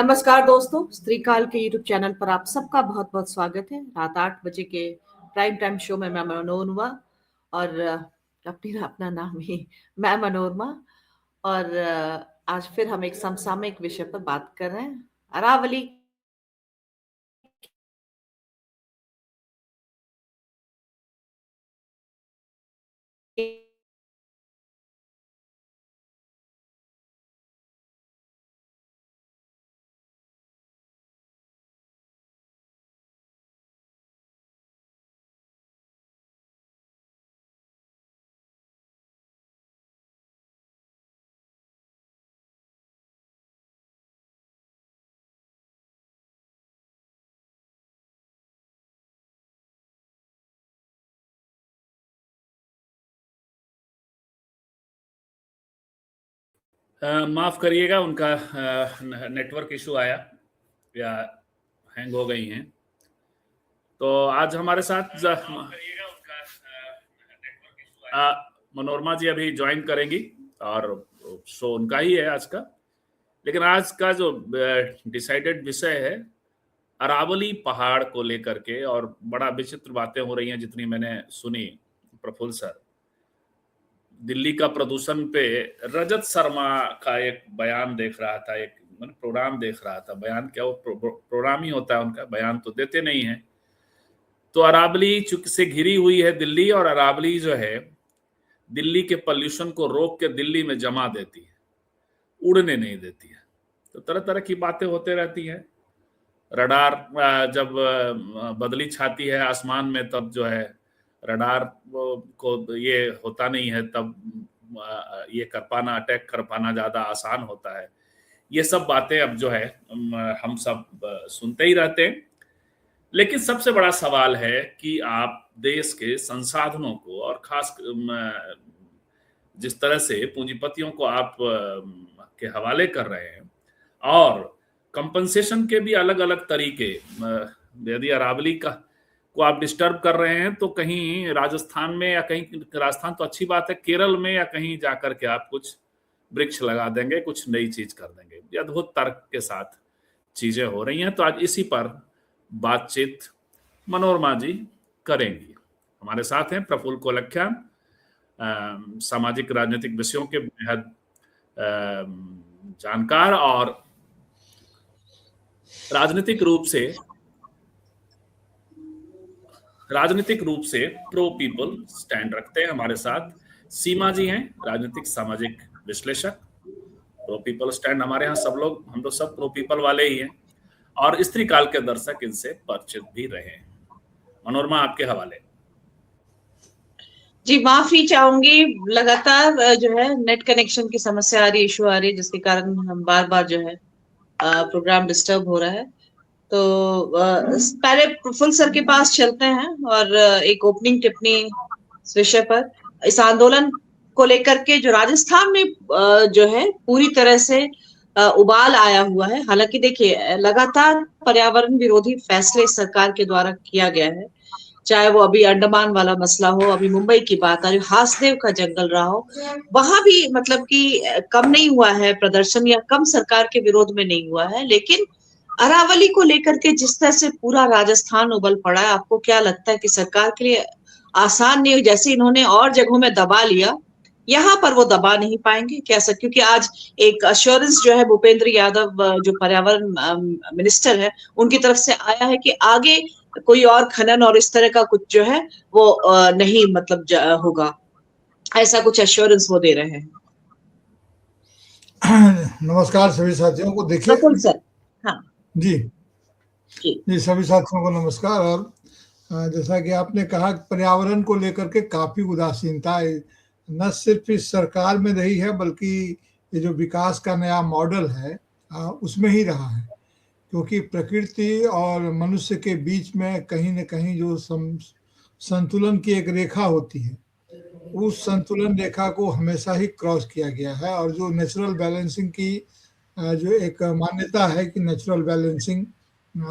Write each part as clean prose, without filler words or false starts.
नमस्कार दोस्तों, स्त्री काल के यूट्यूब चैनल पर आप सबका बहुत बहुत स्वागत है। रात 8 बजे के प्राइम टाइम शो में मैं मनोरमा और अपना नाम ही मैं मनोरमा और आज फिर हम एक समसामयिक विषय पर बात कर रहे हैं। अरावली माफ़ करिएगा, उनका नेटवर्क इशू आया या हैंग हो गई हैं। तो आज हमारे साथ मनोरमा जी अभी ज्वाइन करेंगी और शो उनका ही है आज का। लेकिन आज का जो डिसाइडेड विषय है अरावली पहाड़ को लेकर के, और बड़ा विचित्र बातें हो रही हैं जितनी मैंने सुनी। प्रफुल्ल सर दिल्ली का प्रदूषण पे रजत शर्मा का एक बयान देख रहा था, एक प्रोग्राम देख रहा था। बयान क्या, वो प्रोग्राम ही होता है उनका, बयान तो देते नहीं है। तो अरावली चूंकि से घिरी हुई है दिल्ली, और अरावली जो है दिल्ली के पॉल्यूशन को रोक के दिल्ली में जमा देती है, उड़ने नहीं देती है। तो तरह तरह की बातें होते रहती हैं। रडार जब बदली छाती है आसमान में, तब जो है रडार को ये होता नहीं है, तब ये कर पाना, अटैक कर पाना ज़्यादा आसान होता है। ये सब बातें अब जो है हम सब सुनते ही रहते हैं। लेकिन सबसे बड़ा सवाल है कि आप देश के संसाधनों को, और खास जिस तरह से पूंजीपतियों को आप के हवाले कर रहे हैं, और कंपनसेशन के भी अलग अलग तरीके, यदि अरावली का को आप डिस्टर्ब कर रहे हैं तो कहीं राजस्थान में, या कहीं राजस्थान तो अच्छी बात है, केरल में या कहीं जाकर के आप कुछ वृक्ष लगा देंगे, कुछ नई चीज कर देंगे। ये अद्भुत तर्क के साथ चीजें हो रही हैं। तो आज इसी पर बातचीत मनोरमा जी करेंगी। हमारे साथ हैं प्रफुल्ल कोलख्यान, सामाजिक राजनीतिक विषयों के बेहद जानकार और राजनीतिक रूप से प्रो पीपल स्टैंड रखते हैं। हमारे साथ सीमा जी हैं, राजनीतिक सामाजिक विश्लेषक। प्रो पीपल स्टैंड हमारे यहाँ हम लोग सब प्रो पीपल वाले ही हैं, और स्त्री काल के दर्शक इनसे परिचित भी रहे हैं। मनोरमा, आपके हवाले। जी, माफी चाहूंगी, लगातार जो है नेट कनेक्शन की समस्या आ रही, इशू आ रही है, जिसके कारण हम बार बार जो है प्रोग्राम डिस्टर्ब हो रहा है। तो पहले प्रफुल्ल सर के पास चलते हैं और एक ओपनिंग टिप्पणी इस विषय पर, इस आंदोलन को लेकर के जो राजस्थान में जो है पूरी तरह से उबाल आया हुआ है। हालांकि देखिए, लगातार पर्यावरण विरोधी फैसले सरकार के द्वारा किया गया है, चाहे वो अभी अंडमान वाला मसला हो, अभी मुंबई की बात आ रही, हासदेव का जंगल रहा हो, वहां भी मतलब कि कम नहीं हुआ है प्रदर्शन, या कम सरकार के विरोध में नहीं हुआ है। लेकिन अरावली को लेकर के जिस तरह से पूरा राजस्थान उबल पड़ा है, आपको क्या लगता है कि सरकार के लिए आसान नहीं हो? जैसे इन्होंने और जगहों में दबा लिया, यहाँ पर वो दबा नहीं पाएंगे क्या सर? क्योंकि आज एक अश्योरेंस जो है भूपेंद्र यादव जो पर्यावरण मिनिस्टर है, उनकी तरफ से आया है कि आगे कोई और खनन और इस तरह का कुछ जो है वो नहीं मतलब होगा, ऐसा कुछ एश्योरेंस वो दे रहे हैं। नमस्कार सभी साथियों को। देखिए प्रफुल्ल सर। हाँ जी, सभी साथियों को नमस्कार। और जैसा कि आपने कहा, पर्यावरण को लेकर के काफी उदासीनता न सिर्फ इस सरकार में रही है, बल्कि ये जो विकास का नया मॉडल है उसमें ही रहा है। क्योंकि प्रकृति और मनुष्य के बीच में कहीं न कहीं जो संतुलन की एक रेखा होती है, उस संतुलन रेखा को हमेशा ही क्रॉस किया गया है। और जो नेचुरल बैलेंसिंग की जो एक मान्यता है कि नेचुरल बैलेंसिंग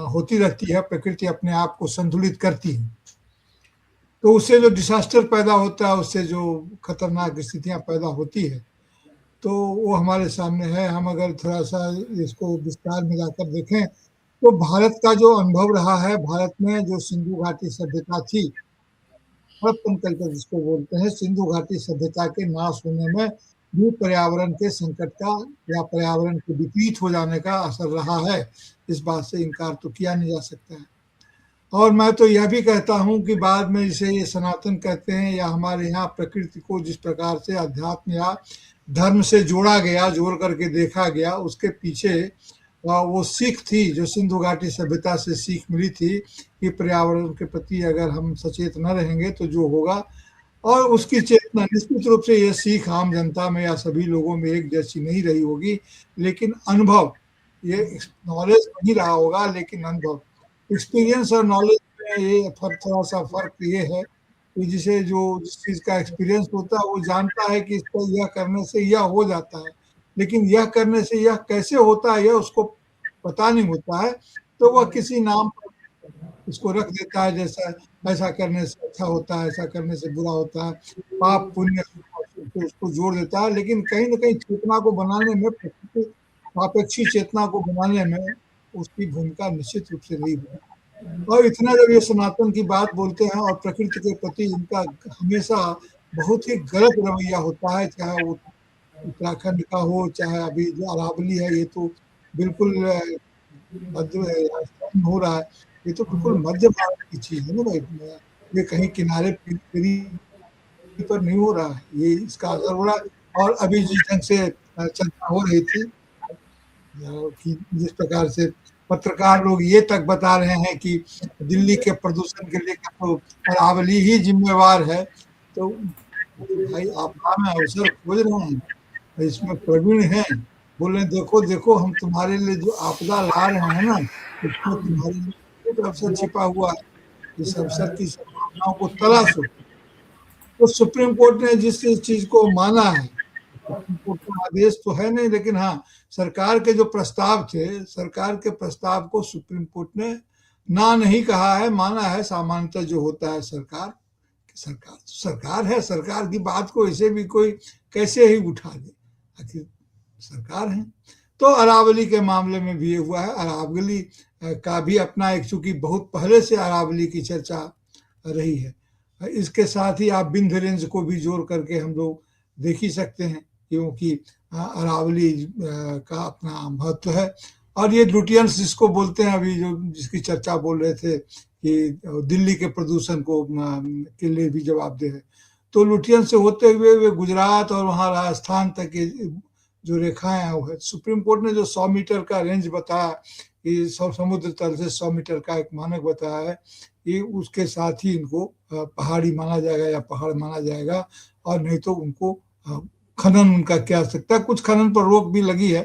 होती रहती है, प्रकृति अपने आप को संतुलित करती है, तो उससे जो डिसास्टर पैदा होता है, उससे जो खतरनाक स्थितियां पैदा होती है, तो वो हमारे सामने है। हम अगर थोड़ा सा इसको विस्तार में जाकर देखें तो भारत का जो अनुभव रहा है, भारत में जो सिंधु घाटी सभ्यता थी, हड़प्पन कल्चर जिसको बोलते हैं, सिंधु घाटी सभ्यता के नाश होने में भी पर्यावरण के संकट का या पर्यावरण के विपरीत हो जाने का असर रहा है। इस बात से इनकार तो किया नहीं जा सकता है। और मैं तो यह भी कहता हूँ कि बाद में इसे ये सनातन कहते हैं या हमारे यहाँ प्रकृति को जिस प्रकार से अध्यात्म या धर्म से जोड़ा गया, जोड़ करके देखा गया, उसके पीछे वो सीख थी जो सिंधु घाटी सभ्यता से सीख मिली थी कि पर्यावरण के प्रति अगर हम सचेत न रहेंगे तो जो होगा, और उसकी चेतना निश्चित रूप से यह सीख आम जनता में या सभी लोगों में एक जैसी नहीं रही होगी, लेकिन अनुभव, ये नॉलेज नहीं रहा होगा लेकिन अनुभव, एक्सपीरियंस और नॉलेज में ये थोड़ा सा फर्क ये है कि जिस चीज का एक्सपीरियंस होता है वो जानता है कि इसको यह करने से यह हो जाता है, लेकिन यह करने से यह कैसे होता है यह उसको पता नहीं होता है, तो वह किसी नाम पर इसको रख देता है, जैसा ऐसा करने से अच्छा होता है, ऐसा करने से बुरा होता है, पाप पुण्य उसको जोड़ देता है। लेकिन कहीं ना कहीं चेतना को बनाने में, सापेक्षी चेतना को बनाने में उसकी भूमिका निश्चित रूप से रही है। और इतना जब ये सनातन की बात बोलते हैं और प्रकृति के प्रति इनका हमेशा बहुत ही गलत रवैया होता है, चाहे वो उत्तराखंड का हो, चाहे अभी जो अरावली है, ये तो बिल्कुल राजस्थान हो रहा है, ये तो बिल्कुल मध्य भारत की चीज है ना भाई, ये कहीं किनारे पर नहीं हो रहा है, ये इसका असर हो रहा है। और अभी जिस ढंग से चर्चा हो रही थी कि जिस प्रकार से पत्रकार लोग ये तक बता रहे हैं कि दिल्ली के प्रदूषण के लिए तो अरावली ही जिम्मेवार है, तो भाई आप में अवसर खोज रहे हैं, इसमें प्रवीण हैं, बोल रहे देखो देखो हम तुम्हारे लिए जो आपदा ला रहे हैं ना, उसमें तुम्हारे लिए अवसर छिपा हुआ है, इस अवसर की संभावनाओं को तलाशो। तो सुप्रीम कोर्ट ने जिस चीज को माना है, सुप्रीम कोर्ट का आदेश तो है नहीं, लेकिन हाँ सरकार के जो प्रस्ताव थे, सरकार के प्रस्ताव को सुप्रीम कोर्ट ने ना नहीं कहा है, माना है। सामान्यतः जो होता है सरकार तो सरकार है, सरकार की बात को ऐसे भी कोई कैसे ही उठा दे, आखिर सरकार है। तो अरावली के मामले में भी ये हुआ है। अरावली का भी अपना एक, चूंकि बहुत पहले से अरावली की चर्चा रही है, इसके साथ ही आप विंध्य रेंज को भी जोड़ करके हम लोग देख ही सकते हैं, क्योंकि अरावली का अपना महत्व है। और ये लुटियंस जिसको बोलते हैं, अभी जो जिसकी चर्चा बोल रहे थे कि दिल्ली के प्रदूषण को के लिए भी जवाबदेह है, तो लुटियंस से होते हुए वे गुजरात और वहाँ राजस्थान तक के जो रेखाएं हैं वो है। सुप्रीम कोर्ट ने जो 100 मीटर का रेंज बताया, कि समुद्र तल से 100 मीटर का एक मानक बताया है, ये उसके साथ ही इनको पहाड़ी माना जाएगा या पहाड़ माना जाएगा, और नहीं तो उनको खनन उनका क्या सकता है। कुछ खनन पर रोक भी लगी है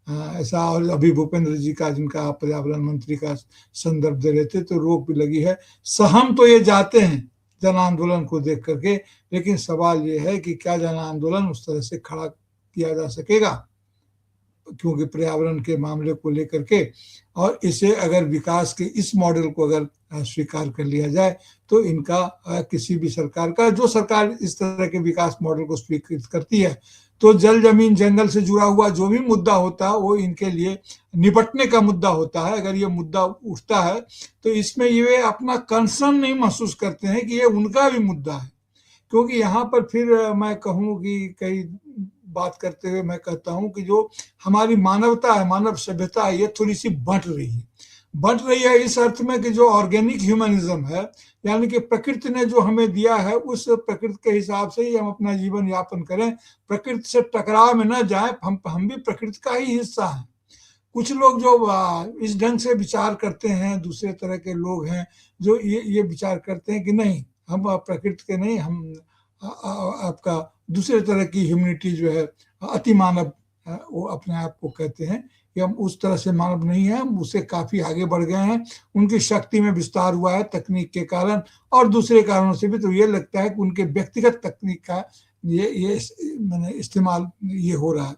ऐसा, और अभी भूपेंद्र जी का, जिनका पर्यावरण मंत्री का संदर्भ दे रहे थे, तो रोक भी लगी है। सहम तो ये जाते हैं जन आंदोलन को देख करके, लेकिन सवाल ये है कि क्या जन आंदोलन उस तरह से खड़ा किया जा सकेगा, क्योंकि पर्यावरण के मामले को लेकर के, और इसे अगर विकास के इस मॉडल को अगर स्वीकार कर लिया जाए तो इनका किसी भी सरकार का, जो सरकार इस तरह के विकास मॉडल को स्वीकृत करती है, तो जल जमीन जंगल से जुड़ा हुआ जो भी मुद्दा होता है वो इनके लिए निपटने का मुद्दा होता है। अगर ये मुद्दा उठता है तो इसमें ये अपना कंसर्न नहीं महसूस करते हैं कि ये उनका भी मुद्दा है, क्योंकि यहाँ पर फिर मैं कहूँ कि कई बात करते हुए मैं कहता हूँ कि जो हमारी मानवता है, मानव सभ्यता है, ये थोड़ी सी बंट रही है इस अर्थ में कि जो ऑर्गेनिक ह्यूमनिज्म है, यानी कि प्रकृति ने जो हमें दिया है उस प्रकृति के हिसाब से ही हम अपना जीवन यापन करें, प्रकृति से टकराव में न जाए। हम भी प्रकृति का ही हिस्सा हैं। कुछ लोग जो इस ढंग से विचार करते हैं, दूसरे तरह के लोग हैं जो ये विचार करते हैं कि नहीं, हम प्रकृति के नहीं, हम आपका दूसरे तरह की ह्यूमनिटी जो है, अति मानव, वो अपने आप को कहते हैं कि हम उस तरह से मानव नहीं है, हम उससे काफी आगे बढ़ गए हैं, उनकी शक्ति में विस्तार हुआ है तकनीक के कारण और दूसरे कारणों से भी। तो ये लगता है कि उनके व्यक्तिगत तकनीक का ये मैंने इस्तेमाल ये हो रहा है।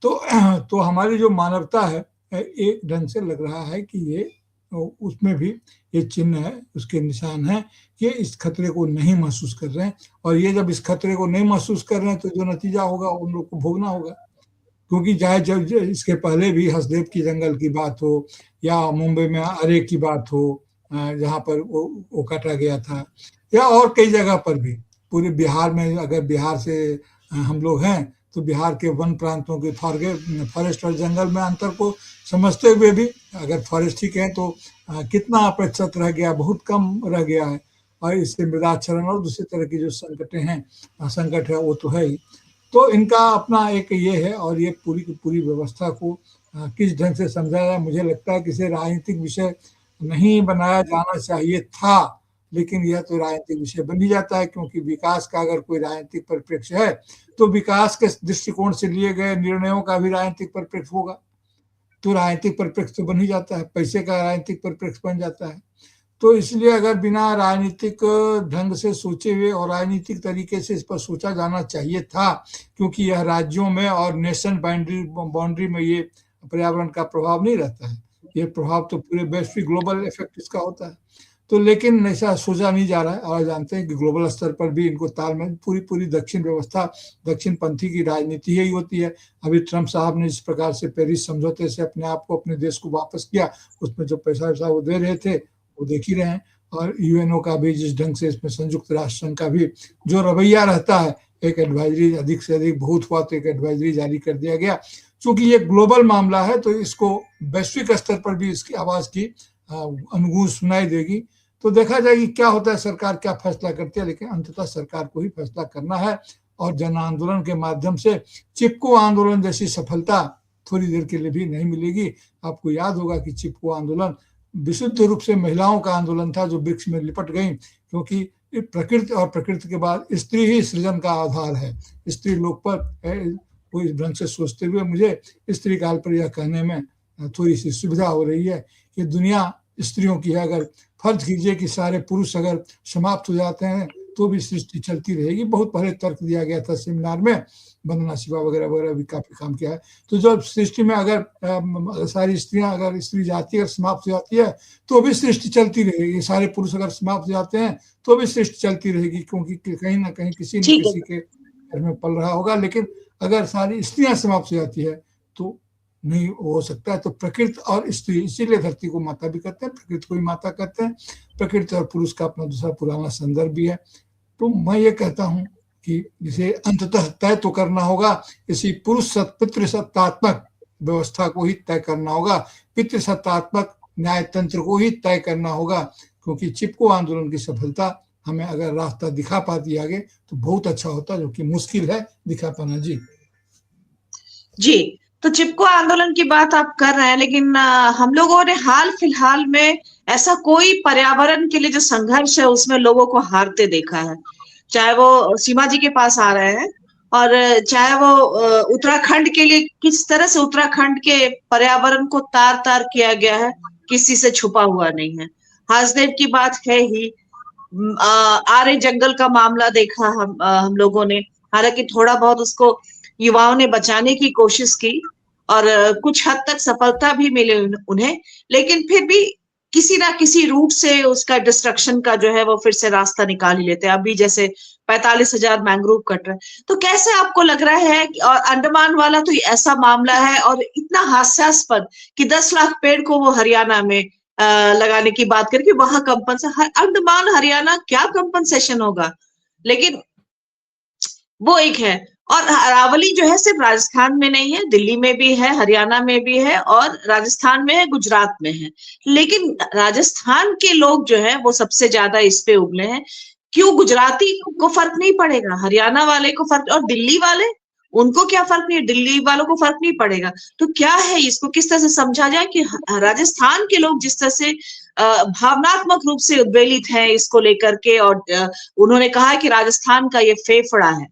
तो हमारी जो मानवता है एक ढंग से लग रहा है कि ये उसमें भी ये चिन्ह है, उसके निशान है कि इस खतरे को नहीं महसूस कर रहे हैं, और ये जब इस खतरे को नहीं महसूस कर रहे हैं तो जो नतीजा होगा उन लोग को भोगना होगा। क्योंकि चाहे जब इसके पहले भी हसदेव की जंगल की बात हो या मुंबई में अरे की बात हो, जहाँ पर वो काटा गया था, या और कई जगह पर भी पूरे बिहार में, अगर बिहार से हम लोग हैं तो बिहार के वन प्रांतों के फॉरेस्ट और जंगल में अंतर को समझते हुए भी अगर फॉरेस्ट ठीक है तो कितना प्रतिशत रह गया, बहुत कम रह गया है। और इससे मृदाक्षरण और दूसरी तरह की जो संकट है वो तो है ही। तो इनका अपना एक ये है, और ये पूरी की पूरी व्यवस्था को किस ढंग से समझा जाए, मुझे लगता है किसी राजनीतिक विषय नहीं बनाया जाना चाहिए था, लेकिन यह तो राजनीतिक विषय बन ही जाता है, क्योंकि विकास का अगर कोई राजनीतिक परिप्रेक्ष्य है तो विकास के दृष्टिकोण से लिए गए निर्णयों का भी राजनीतिक परिप्रेक्ष्य होगा, तो राजनीतिक परिप्रेक्ष्य तो बन ही जाता है, पैसे का राजनीतिक परिप्रेक्ष्य बन जाता है। तो इसलिए अगर बिना राजनीतिक ढंग से सोचे हुए और राजनीतिक तरीके से इस पर सोचा जाना चाहिए था, क्योंकि यह राज्यों में और नेशन बाउंड्री में ये पर्यावरण का प्रभाव नहीं रहता है, ये प्रभाव तो पूरे वैश्विक ग्लोबल इफेक्ट इसका होता है। तो लेकिन ऐसा सोचा नहीं जा रहा है, और जानते हैं कि ग्लोबल स्तर पर भी इनको तालमेल, पूरी दक्षिण व्यवस्था दक्षिण पंथी की राजनीति यही होती है। अभी ट्रम्प साहब ने जिस प्रकार से पेरिस समझौते से अपने आप को, अपने देश को वापस किया, उसमें जो पैसा वैसा वो दे रहे थे वो देख ही रहे हैं। और यूएनओ का भी जिस ढंग से, इसमें संयुक्त राष्ट्र संघ का भी जो रवैया रहता है, एक एडवाइजरी, अधिक से अधिक बहुत हुआ तो एक एडवाइजरी जारी कर दिया गया। चूंकि ये ग्लोबल मामला है तो इसको वैश्विक स्तर पर भी इसकी आवाज की अनुगूंज सुनाई देगी। तो देखा जाएगी क्या होता है, सरकार क्या फैसला करती है, लेकिन अंततः सरकार को ही फैसला करना है। और जन आंदोलन के माध्यम से चिपको आंदोलन जैसी सफलता थोड़ी देर के लिए भी नहीं मिलेगी। आपको याद होगा कि चिपको आंदोलन विशुद्ध रूप से महिलाओं का आंदोलन था, जो वृक्ष में लिपट गई, क्योंकि प्रकृति और प्रकृति के बाद स्त्री ही सृजन का आधार है। स्त्री लोग पर कोई ढंग से सोचते हुए मुझे स्त्री काल पर यह कहने में थोड़ी सी सुविधा हो रही है कि दुनिया स्त्रियों की है। अगर फर्ज कीजिए कि सारे पुरुष अगर समाप्त हो जाते हैं तो भी सृष्टि चलती रहेगी। बहुत पहले तर्क दिया गया था सेमिनार में, वंदना शिवा वगैरह वगैरह भी काफी काम किया है। तो जब सृष्टि में अगर सारी स्त्रियां, अगर स्त्री जाति अगर समाप्त हो जाती है तो भी सृष्टि चलती रहेगी। सारे पुरुष अगर समाप्त हो जाते हैं तो भी सृष्टि चलती रहेगी, क्योंकि कहीं ना कहीं किसी न किसी के घर में पल रहा होगा। लेकिन अगर सारी स्त्रियां समाप्त हो जाती है तो नहीं हो सकता है। तो प्रकृति और स्त्री, इसीलिए धरती को माता भी कहते हैं, प्रकृति को भी माता कहते हैं। प्रकृति और पुरुष का अपना दूसरा पुराना संदर्भ भी है। तो मैं ये कहता हूं कि इसे अंततः तय तो करना होगा, इसी पितृसत्तात्मक व्यवस्था को ही तय करना होगा, पितृसत्तात्मक न्याय तंत्र को ही तय करना होगा। क्योंकि चिपको आंदोलन की सफलता हमें अगर रास्ता दिखा पाती आगे तो बहुत अच्छा होता, जो कि मुश्किल है दिखा पाना। जी, तो चिपको आंदोलन की बात आप कर रहे हैं, लेकिन हम लोगों ने हाल फिलहाल में ऐसा कोई पर्यावरण के लिए जो संघर्ष है उसमें लोगों को हारते देखा है, चाहे वो सीमा जी के पास आ रहे हैं और चाहे वो उत्तराखंड के लिए किस तरह से उत्तराखंड के पर्यावरण को तार तार किया गया है, किसी से छुपा हुआ नहीं है। हासदेव की बात है ही, आरे जंगल का मामला देखा हम लोगों ने, हालांकि थोड़ा बहुत उसको युवाओं ने बचाने की कोशिश की और कुछ हद तक सफलता भी मिली उन्हें, लेकिन फिर भी किसी ना किसी रूट से उसका डिस्ट्रक्शन का जो है वो फिर से रास्ता निकाल ही लेते हैं। अभी जैसे 45,000 मैंग्रोव कट रहे, तो कैसे आपको लग रहा है कि, और अंडमान वाला तो ऐसा मामला है और इतना हास्यास्पद कि 10 लाख पेड़ को वो हरियाणा में लगाने की बात करके वहां कंपनसेशन, अंडमान हरियाणा क्या कंपनसेशन होगा, लेकिन वो एक है। और अरावली जो है सिर्फ राजस्थान में नहीं है, दिल्ली में भी है, हरियाणा में भी है और राजस्थान में है, गुजरात में है। लेकिन राजस्थान के लोग जो है वो सबसे ज्यादा इस पे उगले हैं। क्यों गुजराती को फर्क नहीं पड़ेगा, हरियाणा वाले को फर्क, और दिल्ली वाले, उनको क्या फर्क नहीं, दिल्ली वालों को फर्क नहीं पड़ेगा। तो क्या है, इसको किस तरह से समझा जाए कि राजस्थान के लोग जिस तरह से भावनात्मक रूप से उद्वेलित हैं इसको लेकर के, और उन्होंने कहा कि राजस्थान का ये फेफड़ा है,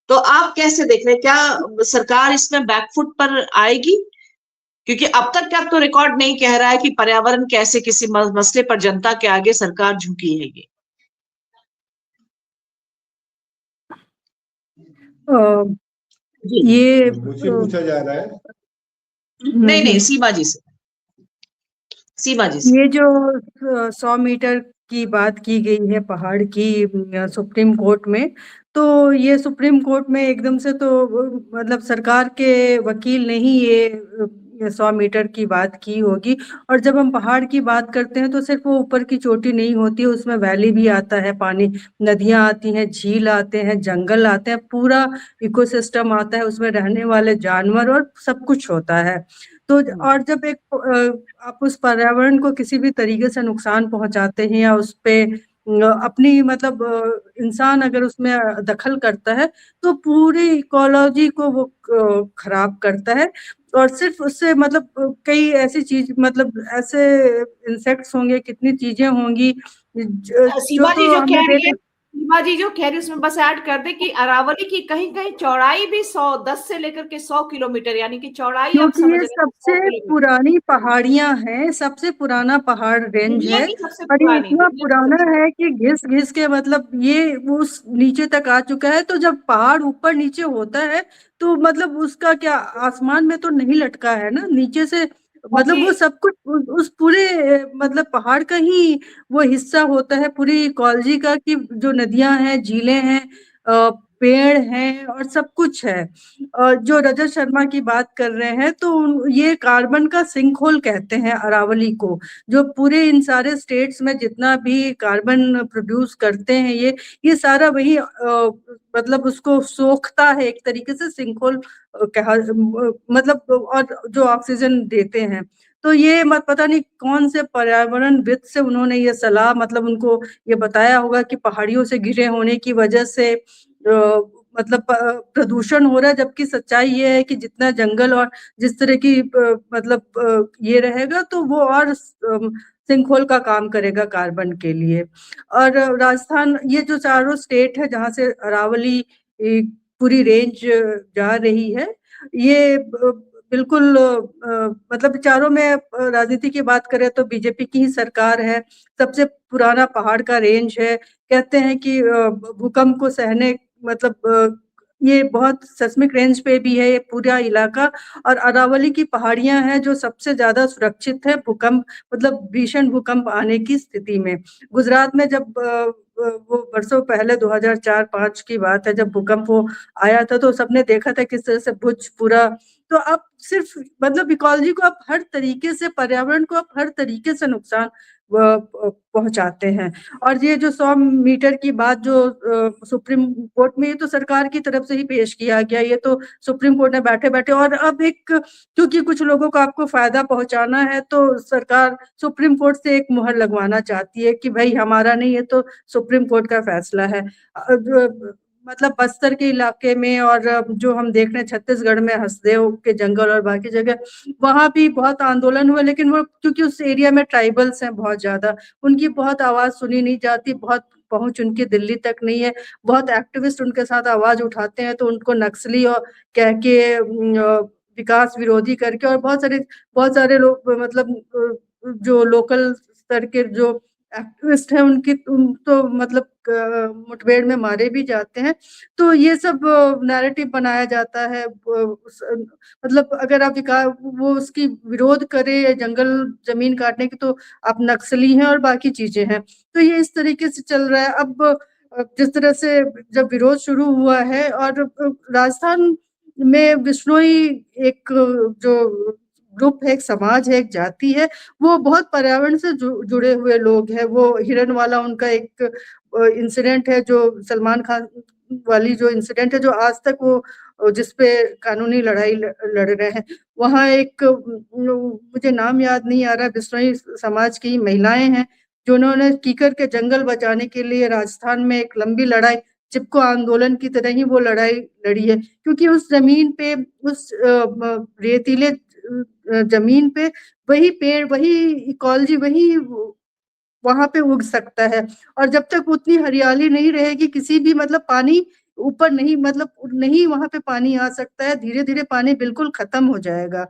तो आप कैसे देख रहे हैं, क्या सरकार इसमें बैकफुट पर आएगी? क्योंकि अब तक क्या तो रिकॉर्ड नहीं कह रहा है कि पर्यावरण कैसे किसी मसले पर जनता के आगे सरकार झुकी है। ये मुझसे पूछा जा रहा है? नहीं, सीमा जी से। ये जो 100 मीटर की बात की गई है पहाड़ की सुप्रीम कोर्ट में, तो ये सुप्रीम कोर्ट में एकदम से तो मतलब सरकार के वकील ने ही ये 100 मीटर की बात की होगी। और जब हम पहाड़ की बात करते हैं तो सिर्फ वो ऊपर की चोटी नहीं होती है, उसमें वैली भी आता है, पानी, नदियां आती हैं, झील आते हैं, जंगल आते हैं, पूरा इकोसिस्टम आता है, उसमें रहने वाले जानवर और सब कुछ होता है। तो और जब आप उस पर्यावरण को किसी भी तरीके से नुकसान पहुंचाते हैं या उस पे अपनी मतलब इंसान अगर उसमें दखल करता है तो पूरी इकोलॉजी को वो खराब करता है। और सिर्फ उससे मतलब कई ऐसी चीज मतलब ऐसे इंसेक्ट्स होंगे, कितनी चीजें होंगी जो तो हमने देखा। सीमा जी जो कह रही है उसमें बस ऐड कर दे कि अरावली की कहीं कहीं चौड़ाई भी 10 से लेकर के 100 किलोमीटर, यानी कि चौड़ाई आप क्योंकि समझ ये रहे हैं 100 सबसे किलोमीटर पुरानी पहाड़ियां हैं, सबसे पुराना पहाड़ रेंज दुनिया है। की सबसे और ये पुरानी, इतना दुनिया की पुराना सबसे है कि घिस घिस के मतलब ये उस नीचे तक आ चुका है। तो जब पहाड़ ऊपर नीचे होता है तो मतलब उसका क्या आसमान में तो नहीं लटका है ना, नीचे से मतलब वो सब कुछ उस पूरे मतलब पहाड़ का ही वो हिस्सा होता है, पूरी इकोलॉजी का, कि जो नदियां हैं, झीलें हैं, पेड़ हैं और सब कुछ है। जो रजत शर्मा की बात कर रहे हैं तो ये कार्बन का सिंक होल कहते हैं अरावली को, जो पूरे इन सारे स्टेट्स में जितना भी कार्बन प्रोड्यूस करते हैं ये सारा वही मतलब उसको सोखता है एक तरीके से, सिंक होल कहा मतलब, और जो ऑक्सीजन देते हैं। तो ये मत पता नहीं कौन से पर्यावरणविद से उन्होंने ये सलाह मतलब उनको ये बताया होगा कि पहाड़ियों से घिरे होने की वजह से मतलब प्रदूषण हो रहा है, जबकि सच्चाई ये है कि जितना जंगल और जिस तरह की मतलब ये रहेगा तो वो और सिंक होल का काम करेगा कार्बन के लिए। और राजस्थान, ये जो चारों स्टेट है जहाँ से अरावली पूरी रेंज जा रही है, ये बिल्कुल मतलब चारों में राजनीति की बात करें तो बीजेपी की ही सरकार है, सबसे पुराना पहाड़ का रेंज है। कहते हैं कि भूकंप को सहने मतलब ये बहुत सेस्मिक रेंज पे भी है ये पूरा इलाका। और अरावली की पहाड़ियां हैं जो सबसे ज्यादा सुरक्षित है भूकंप मतलब भीषण भूकंप आने की स्थिति में। गुजरात में जब वो बरसों पहले 2004-5 की बात है जब भूकंप वो आया था तो सबने देखा था किस तरह से भुज पूरा। तो आप सिर्फ मतलब इकोलॉजी को आप हर तरीके से, पर्यावरण को आप हर तरीके से नुकसान पहुंचाते हैं। और ये जो 100 मीटर की बात जो सुप्रीम कोर्ट में, ये तो सरकार की तरफ से ही पेश किया गया, ये तो सुप्रीम कोर्ट ने बैठे बैठे, और अब एक क्योंकि कुछ लोगों को आपको फायदा पहुंचाना है तो सरकार सुप्रीम कोर्ट से एक मुहर लगवाना चाहती है कि भाई हमारा नहीं, ये तो सुप्रीम कोर्ट का फैसला है। मतलब बस्तर के इलाके में और जो हम देख रहे हैं छत्तीसगढ़ में हसदेव के जंगल और बाकी जगह, वहां भी बहुत आंदोलन हुए, लेकिन वो क्योंकि उस एरिया में ट्राइबल्स हैं बहुत ज्यादा, उनकी बहुत आवाज सुनी नहीं जाती, बहुत पहुंच उनकी दिल्ली तक नहीं है। बहुत एक्टिविस्ट उनके साथ आवाज उठाते हैं तो उनको नक्सली और कह के विकास विरोधी करके, और बहुत सारे लोग मतलब जो लोकल स्तर के जो एक्टिविस्ट हैं उनकी तो मतलब मुठभेड़ में मारे भी जाते हैं। तो ये सब नैरेटिव बनाया जाता है मतलब अगर आप वो उसकी विरोध करे जंगल जमीन काटने की तो आप नक्सली हैं और बाकी चीजें हैं। तो ये इस तरीके से चल रहा है। अब जिस तरह से जब विरोध शुरू हुआ है, और राजस्थान में विश्नोई एक जो ग्रुप है, एक समाज है, एक जाति है, वो बहुत पर्यावरण से जुड़े हुए लोग हैं। वो हिरन वाला उनका एक इंसिडेंट है, जो सलमान खान वाली जो इंसिडेंट है, जो आज तक वो जिसपे कानूनी लड़ाई लड़ रहे हैं। वहाँ एक मुझे नाम याद नहीं आ रहा, बिश्नोई समाज की महिलाएं हैं जिन्होंने कीकर के जंगल बचाने के लिए राजस्थान में एक लंबी लड़ाई, चिपको आंदोलन की तरह ही वो लड़ाई लड़ी है, क्योंकि उस जमीन पे, उस रेतीले जमीन पे वही पेड़, वही इकोलॉजी, वही वहां पे उग सकता है। और जब तक उतनी हरियाली नहीं रहेगी, किसी भी मतलब पानी ऊपर नहीं, मतलब नहीं वहां पे पानी आ सकता है, धीरे धीरे पानी बिल्कुल खत्म हो जाएगा।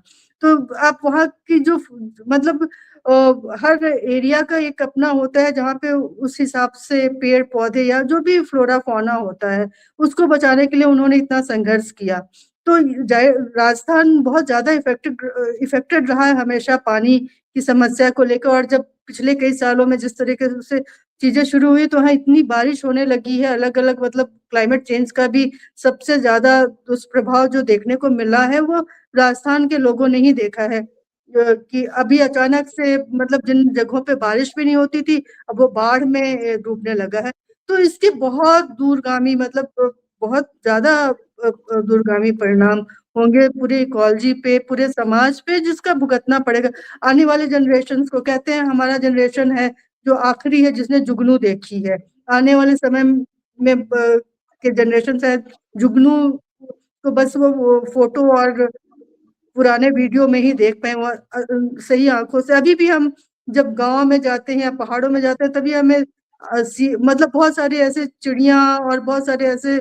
तो आप वहाँ की जो मतलब हर एरिया का एक अपना होता है जहाँ पे उस हिसाब से पेड़ पौधे या जो भी फ्लोरा फौना होता है उसको बचाने के लिए उन्होंने इतना संघर्ष किया। तो राजस्थान बहुत ज्यादा इफेक्टेड रहा है हमेशा पानी की समस्या को लेकर। और जब पिछले कई सालों में जिस तरीके से चीजें शुरू हुई तो हाँ इतनी बारिश होने लगी है, अलग अलग मतलब क्लाइमेट चेंज का भी सबसे ज्यादा दुष्प्रभाव जो देखने को मिला है वो राजस्थान के लोगों ने ही देखा है। कि अभी अचानक से मतलब जिन जगहों पे बारिश भी नहीं होती थी अब वो बाढ़ में डूबने लगा है। तो इसके बहुत दूरगामी मतलब बहुत ज्यादा दूरगामी परिणाम होंगे पूरी इकोलॉजी पे, पूरे समाज पे, जिसका भुगतना पड़ेगा आने वाले जनरेशन को। कहते हैं हमारा जनरेशन है जो आखिरी है जिसने जुगनू देखी है। आने वाले समय में के जनरेशन शायद जुगनू तो बस वो फोटो और पुराने वीडियो में ही देख पाए वो सही आंखों से। अभी भी हम जब गांव में जाते हैं या पहाड़ों में जाते हैं तभी हमें मतलब बहुत सारे ऐसे चिड़िया और बहुत सारे ऐसे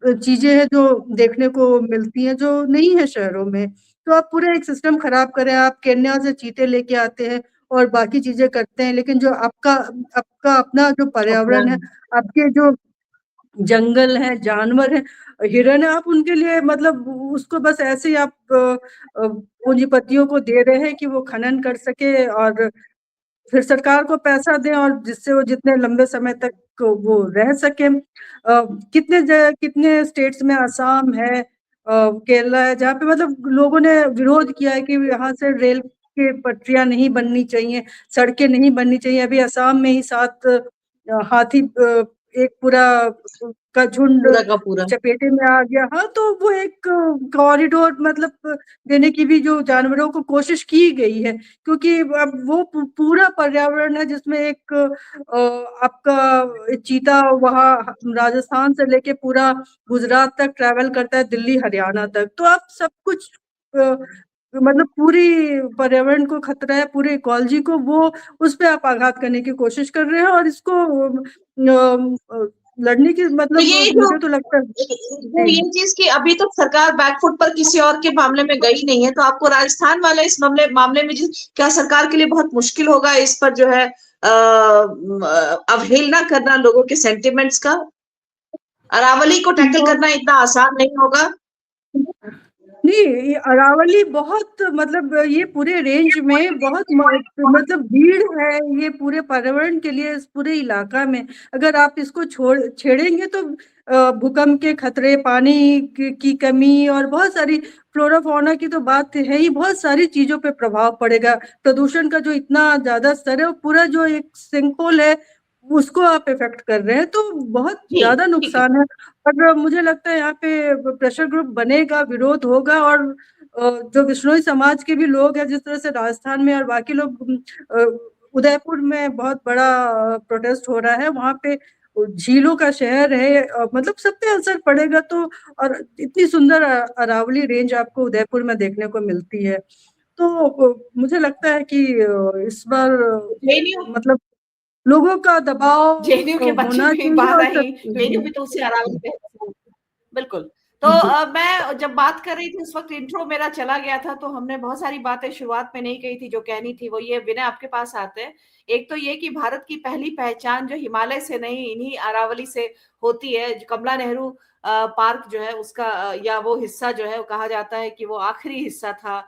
चीजें हैं जो देखने को मिलती हैं जो नहीं है शहरों में। तो आप पूरा एक सिस्टम खराब करें, आप केन्या से चीते लेके आते हैं और बाकी चीजें करते हैं, लेकिन जो आपका आपका अपना जो पर्यावरण है, आपके जो जंगल है, जानवर है, हिरन है, आप उनके लिए मतलब उसको बस ऐसे ही आप पूंजीपतियों को दे रहे हैं कि वो खनन कर सके और फिर सरकार को पैसा दें और जिससे वो जितने लंबे समय तक वो रह सके। कितने स्टेट्स में असम है, केरला है, जहाँ पे मतलब लोगों ने विरोध किया है कि यहाँ से रेल की पटरियां नहीं बननी चाहिए, सड़कें नहीं बननी चाहिए। अभी असम में ही 7 हाथी एक पूरा का झुंड पूरा का पूरा चपेटे में आ गया। हाँ, तो वो एक कॉरिडोर मतलब देने की भी जो जानवरों को कोशिश की गई है, क्योंकि अब वो पूरा पर्यावरण है जिसमें एक आपका चीता वहाँ राजस्थान से लेके पूरा गुजरात तक ट्रैवल करता है, दिल्ली हरियाणा तक। तो आप सब कुछ मतलब पूरी पर्यावरण को खतरा है, पूरे इकोलॉजी को, वो उस पे आप आघात करने की कोशिश कर रहे हैं और इसको लड़ने की तो मतलब ये जो मुझे तो लगता है वो ये चीज कि अभी तक सरकार बैकफुट पर किसी और के मामले में गई नहीं है, तो आपको राजस्थान वाले इस मामले में क्या सरकार के लिए बहुत मुश्किल होगा इस पर जो है अवहेलना करना लोगों के सेंटिमेंट्स का? अरावली को टैकल करना इतना आसान नहीं होगा। नहीं, ये अरावली बहुत मतलब ये पूरे रेंज में बहुत मतलब भीड़ है ये पूरे पर्यावरण के लिए इस पूरे इलाका में। अगर आप इसको छेड़ेंगे तो भूकंप के खतरे, पानी की कमी और बहुत सारी फ्लोरा फौना की तो बात है ही, बहुत सारी चीजों पे प्रभाव पड़ेगा। प्रदूषण का जो इतना ज्यादा स्तर है वो पूरा जो एक सिंकहोल है उसको आप इफेक्ट कर रहे हैं, तो बहुत जी ज्यादा ठीक है। नुकसान है। और मुझे लगता है यहाँ पे प्रेशर ग्रुप बनेगा, विरोध होगा और जो विश्नोई समाज के भी लोग हैं, जिस तरह से राजस्थान में और बाकी लोग उदयपुर में बहुत बड़ा प्रोटेस्ट हो रहा है, वहाँ पे झीलों का शहर है, मतलब सब पे असर पड़ेगा। तो और इतनी सुंदर अरावली रेंज आपको उदयपुर में देखने को मिलती है। तो मुझे लगता है कि इस बार जेएनयू मतलब लोगों का दबाव जेएनयू के बच्चे होना भी चाहिए बाहर और आई, जेएनयू भी तो उससे अरावली पे है। बिल्कुल। तो मैं जब बात कर रही थी उस वक्त इंट्रो मेरा चला गया था, तो हमने बहुत सारी बातें शुरुआत में नहीं कही थी जो कहनी थी। वो ये, विनय आपके पास आते हैं। एक तो ये कि भारत की पहली पहचान जो हिमालय से नहीं इन्हीं अरावली से होती है। जो कमला नेहरू पार्क जो है उसका या वो हिस्सा जो है वो कहा जाता है कि वो आखिरी हिस्सा था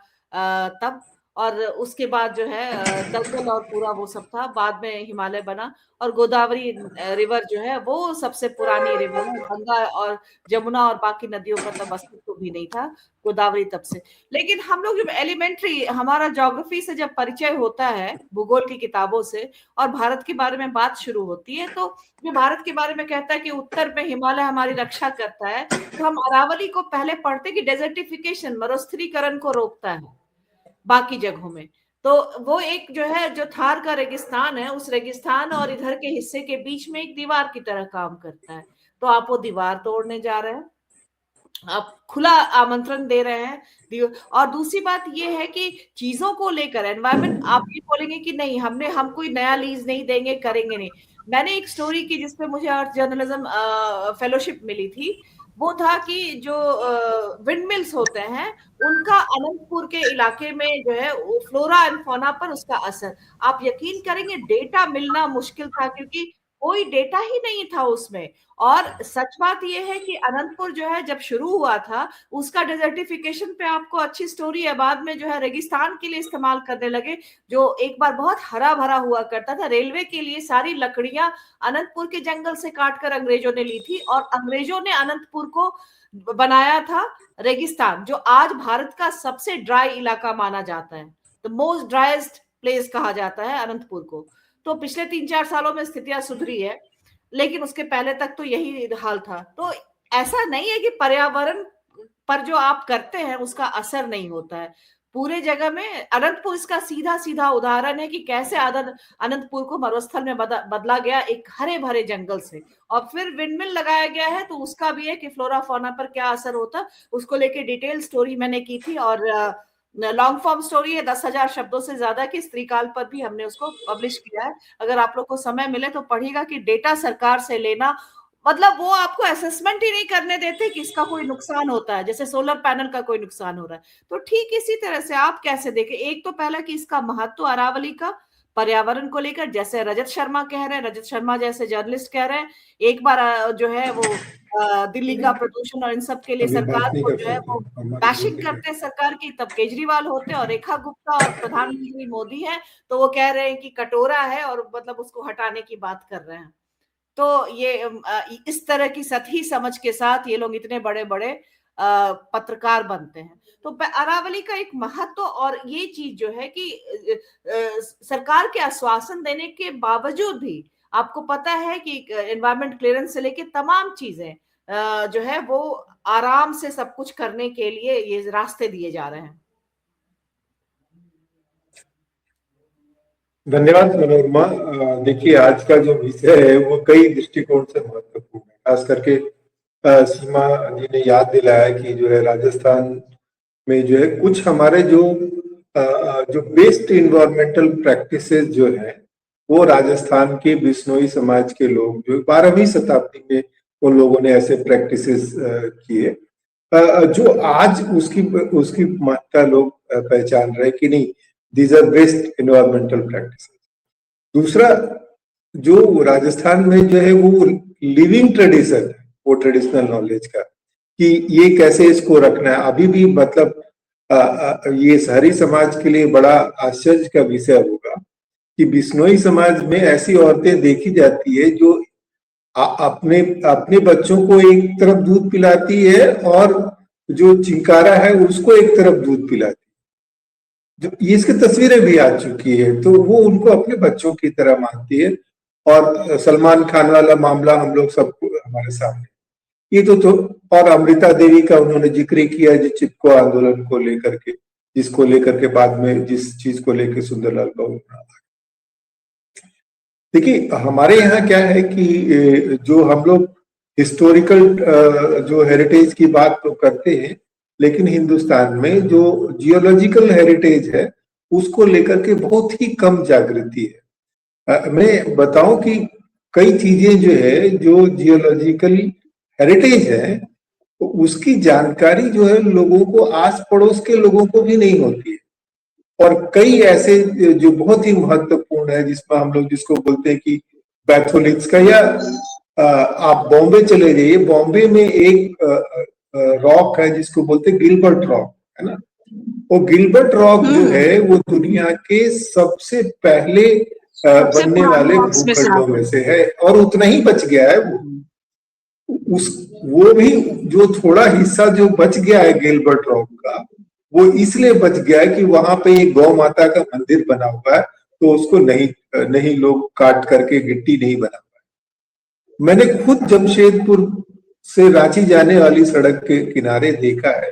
तब, और उसके बाद जो है दलदल और पूरा वो सब था, बाद में हिमालय बना। और गोदावरी रिवर जो है वो सबसे पुरानी रिवर है, गंगा और जमुना और बाकी नदियों का तब अस्तित्व भी नहीं था, गोदावरी तब से। लेकिन हम लोग जब एलिमेंट्री हमारा ज्योग्राफी से जब परिचय होता है, भूगोल की किताबों से, और भारत के बारे में बात शुरू होती है, तो जो भारत के बारे में कहता है कि उत्तर में हिमालय हमारी रक्षा करता है, तो हम अरावली को पहले पढ़ते कि डेजर्टिफिकेशन, मरुस्थलीकरण को रोकता है बाकी जगहों में। तो वो एक जो है, जो थार का रेगिस्तान है, उस रेगिस्तान और इधर के हिस्से के बीच में एक दीवार की तरह काम करता है। तो आप वो दीवार तोड़ने जा रहे हैं, आप खुला आमंत्रण दे रहे हैं। और दूसरी बात ये है कि चीजों को लेकर एनवायरमेंट, आप ये बोलेंगे कि नहीं हम कोई नया लीज नहीं देंगे, करेंगे नहीं। मैंने एक स्टोरी की जिसपे मुझे आर्ट जर्नलिज्म फेलोशिप मिली थी। वो था कि जो विंड मिल्स होते हैं उनका अनंतपुर के इलाके में जो है फ्लोरा एंड फौना पर उसका असर, आप यकीन करेंगे डेटा मिलना मुश्किल था, क्योंकि कोई डेटा ही नहीं था उसमें। और सच बात यह है कि अनंतपुर जो है जब शुरू हुआ था उसका डेजर्टिफिकेशन पे आपको अच्छी स्टोरी है, बाद में जो है रेगिस्तान के लिए इस्तेमाल करने लगे, जो एक बार बहुत हरा भरा हुआ करता था। रेलवे के लिए सारी लकड़ियां अनंतपुर के जंगल से काटकर अंग्रेजों ने ली थी और अंग्रेजों ने अनंतपुर को बनाया था रेगिस्तान, जो आज भारत का सबसे ड्राई इलाका माना जाता है। द मोस्ट ड्राइस्ट प्लेस कहा जाता है अनंतपुर को। तो पिछले 3-4 सालों में स्थितियां सुधरी है, लेकिन उसके पहले तक तो यही हाल था। तो ऐसा नहीं है कि पर्यावरण पर जो आप करते हैं उसका असर नहीं होता है, पूरे जगह में। अनंतपुर इसका सीधा सीधा उदाहरण है कि कैसे अनंतपुर को मरुस्थल में बदला गया एक हरे भरे जंगल से, और फिर विंडमिल लगाया गया है, तो उसका भी है कि फ्लोरा फौना पर क्या असर होता, उसको लेके डिटेल स्टोरी मैंने की थी। और लॉन्ग फॉर्म स्टोरी है 10,000 शब्दों से ज्यादा की, स्त्रीकाल पर भी हमने उसको पब्लिश किया है। अगर आप लोग को समय मिले तो पढ़िएगा कि डेटा सरकार से लेना, मतलब वो आपको असेसमेंट ही नहीं करने देते कि इसका कोई नुकसान होता है, जैसे सोलर पैनल का कोई नुकसान हो रहा है। तो ठीक इसी तरह से आप कैसे देखें, एक तो पहला कि इसका महत्व अरावली का पर्यावरण को लेकर, जैसे रजत शर्मा कह रहे हैं, रजत शर्मा जैसे जर्नलिस्ट कह रहे हैं, एक बार जो है वो दिल्ली का प्रदूषण और इन सब के लिए सरकार को जो है वो बैशिंग करते हैं सरकार की, तब केजरीवाल होते हैं और रेखा गुप्ता और प्रधानमंत्री मोदी है, तो वो कह रहे हैं कि कटोरा है और मतलब उसको हटाने की बात कर रहे हैं। तो ये इस तरह की सतही समझ के साथ ये लोग इतने बड़े बड़े पत्रकार बनते हैं। तो अरावली का एक महत्व और ये चीज जो है कि सरकार के आश्वासन देने के बावजूद भी आपको पता है कि एनवायरमेंट क्लियरेंस से लेके तमाम चीजें जो है वो आराम से सब कुछ करने के लिए ये रास्ते दिए जा रहे हैं। धन्यवाद मनोरमा। देखिए, आज का जो विषय है वो कई दृष्टिकोण से महत्वपूर्ण है। खास करके सीमा जी ने याद दिलाया कि जो है राजस्थान में जो है कुछ हमारे जो बेस्ट इन्वायरमेंटल प्रैक्टिसेस जो है वो राजस्थान के बिश्नोई समाज के लोग जो 12वीं शताब्दी में उन लोगों ने ऐसे प्रैक्टिसेस किए, जो आज उसकी महत्ता लोग पहचान रहे कि नहीं, these are best environmental practices. दूसरा, जो राजस्थान में जो है वो लिविंग ट्रेडिशन है, वो ट्रेडिशनल नॉलेज का, कि ये कैसे इसको रखना है। अभी भी मतलब ये शहरी समाज के लिए बड़ा आश्चर्य का विषय होगा कि बिश्नोई समाज में ऐसी औरतें देखी जाती है जो अपने बच्चों को एक तरफ दूध पिलाती है और जो चिंकारा है उसको एक तरफ दूध पिलाती है। ये इसकी तस्वीरें भी आ चुकी है, तो वो उनको अपने बच्चों की तरह मानती है। और सलमान खान वाला मामला हम लोग सबको हमारे सामने, ये तो और अमृता देवी का उन्होंने जिक्र किया, जो चिपको आंदोलन को लेकर के, जिसको लेकर के बाद में जिस चीज को लेकर सुंदरलाल बाबू। देखिए, हमारे यहाँ क्या है कि जो हम लोग हिस्टोरिकल जो हेरिटेज की बात तो करते हैं, लेकिन हिंदुस्तान में जो जियोलॉजिकल हेरिटेज है उसको लेकर के बहुत ही कम जागृति है। मैं बताऊं कि कई चीजें जो है जो जियोलॉजिकल हेरिटेज है उसकी जानकारी जो है लोगों को, आस पड़ोस के लोगों को भी नहीं होती है। और कई ऐसे जो बहुत ही महत्वपूर्ण है, जिसमें हम लोग जिसको बोलते हैं कि बैथोलिथ्स का, या आप बॉम्बे चले जाइए, बॉम्बे में एक रॉक है जिसको बोलते हैं गिलबर्ट रॉक, है ना। वो गिलबर्ट रॉक जो है वो दुनिया के सबसे पहले बनने वाले भूखंडों में से है, और उतना ही बच गया है वो भी जो थोड़ा हिस्सा जो बच गया है गिलबर्ट रॉक का, वो इसलिए बच गया है कि वहां पे एक गौ माता का मंदिर बना हुआ है, तो उसको नहीं लोग काट करके गिट्टी नहीं बना पाए। मैंने खुद जमशेदपुर से रांची जाने वाली सड़क के किनारे देखा है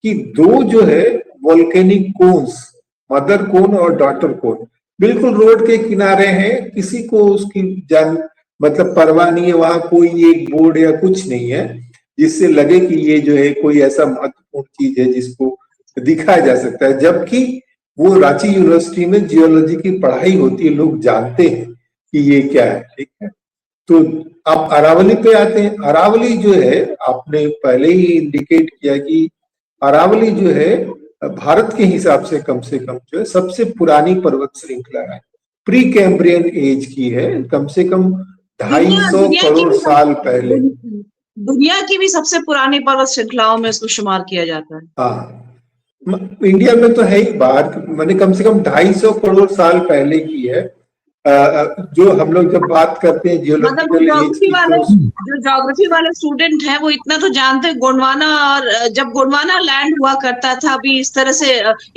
कि दो जो है वोल्केनिक कोन्स, मदर कोन और डॉटर कोन, बिल्कुल रोड के किनारे हैं। किसी को उसकी मतलब परवाह नहीं है, वहां कोई एक बोर्ड या कुछ नहीं है जिससे लगे कि ये जो है कोई ऐसा महत्वपूर्ण चीज है जिसको दिखाया जा सकता है। जबकि वो रांची यूनिवर्सिटी में जियोलॉजी की पढ़ाई होती है, लोग जानते हैं कि ये क्या है, ठीक है। तो आप अरावली पे आते हैं। अरावली जो है, आपने पहले ही इंडिकेट किया कि अरावली जो है भारत के हिसाब से कम जो है सबसे पुरानी पर्वत श्रृंखला है, प्री कैम्ब्रियन एज की है। कम से कम 250 करोड़ साल पहले। दुनिया की भी सबसे पुरानी पर्वत श्रृंखलाओं में इसको शुमार किया जाता है। हाँ, इंडिया में तो है ही, बाहर मैंने कम से कम 250 करोड़ साल पहले की है। जो हम लोग जब बात करते हैं जियोलॉजिकल एज की, जो ज्योग्राफी वाले स्टूडेंट हैं वो इतना तो जानते हैं, गोंडवाना, और जब गोंडवाना लैंड हुआ करता था, अभी इस तरह से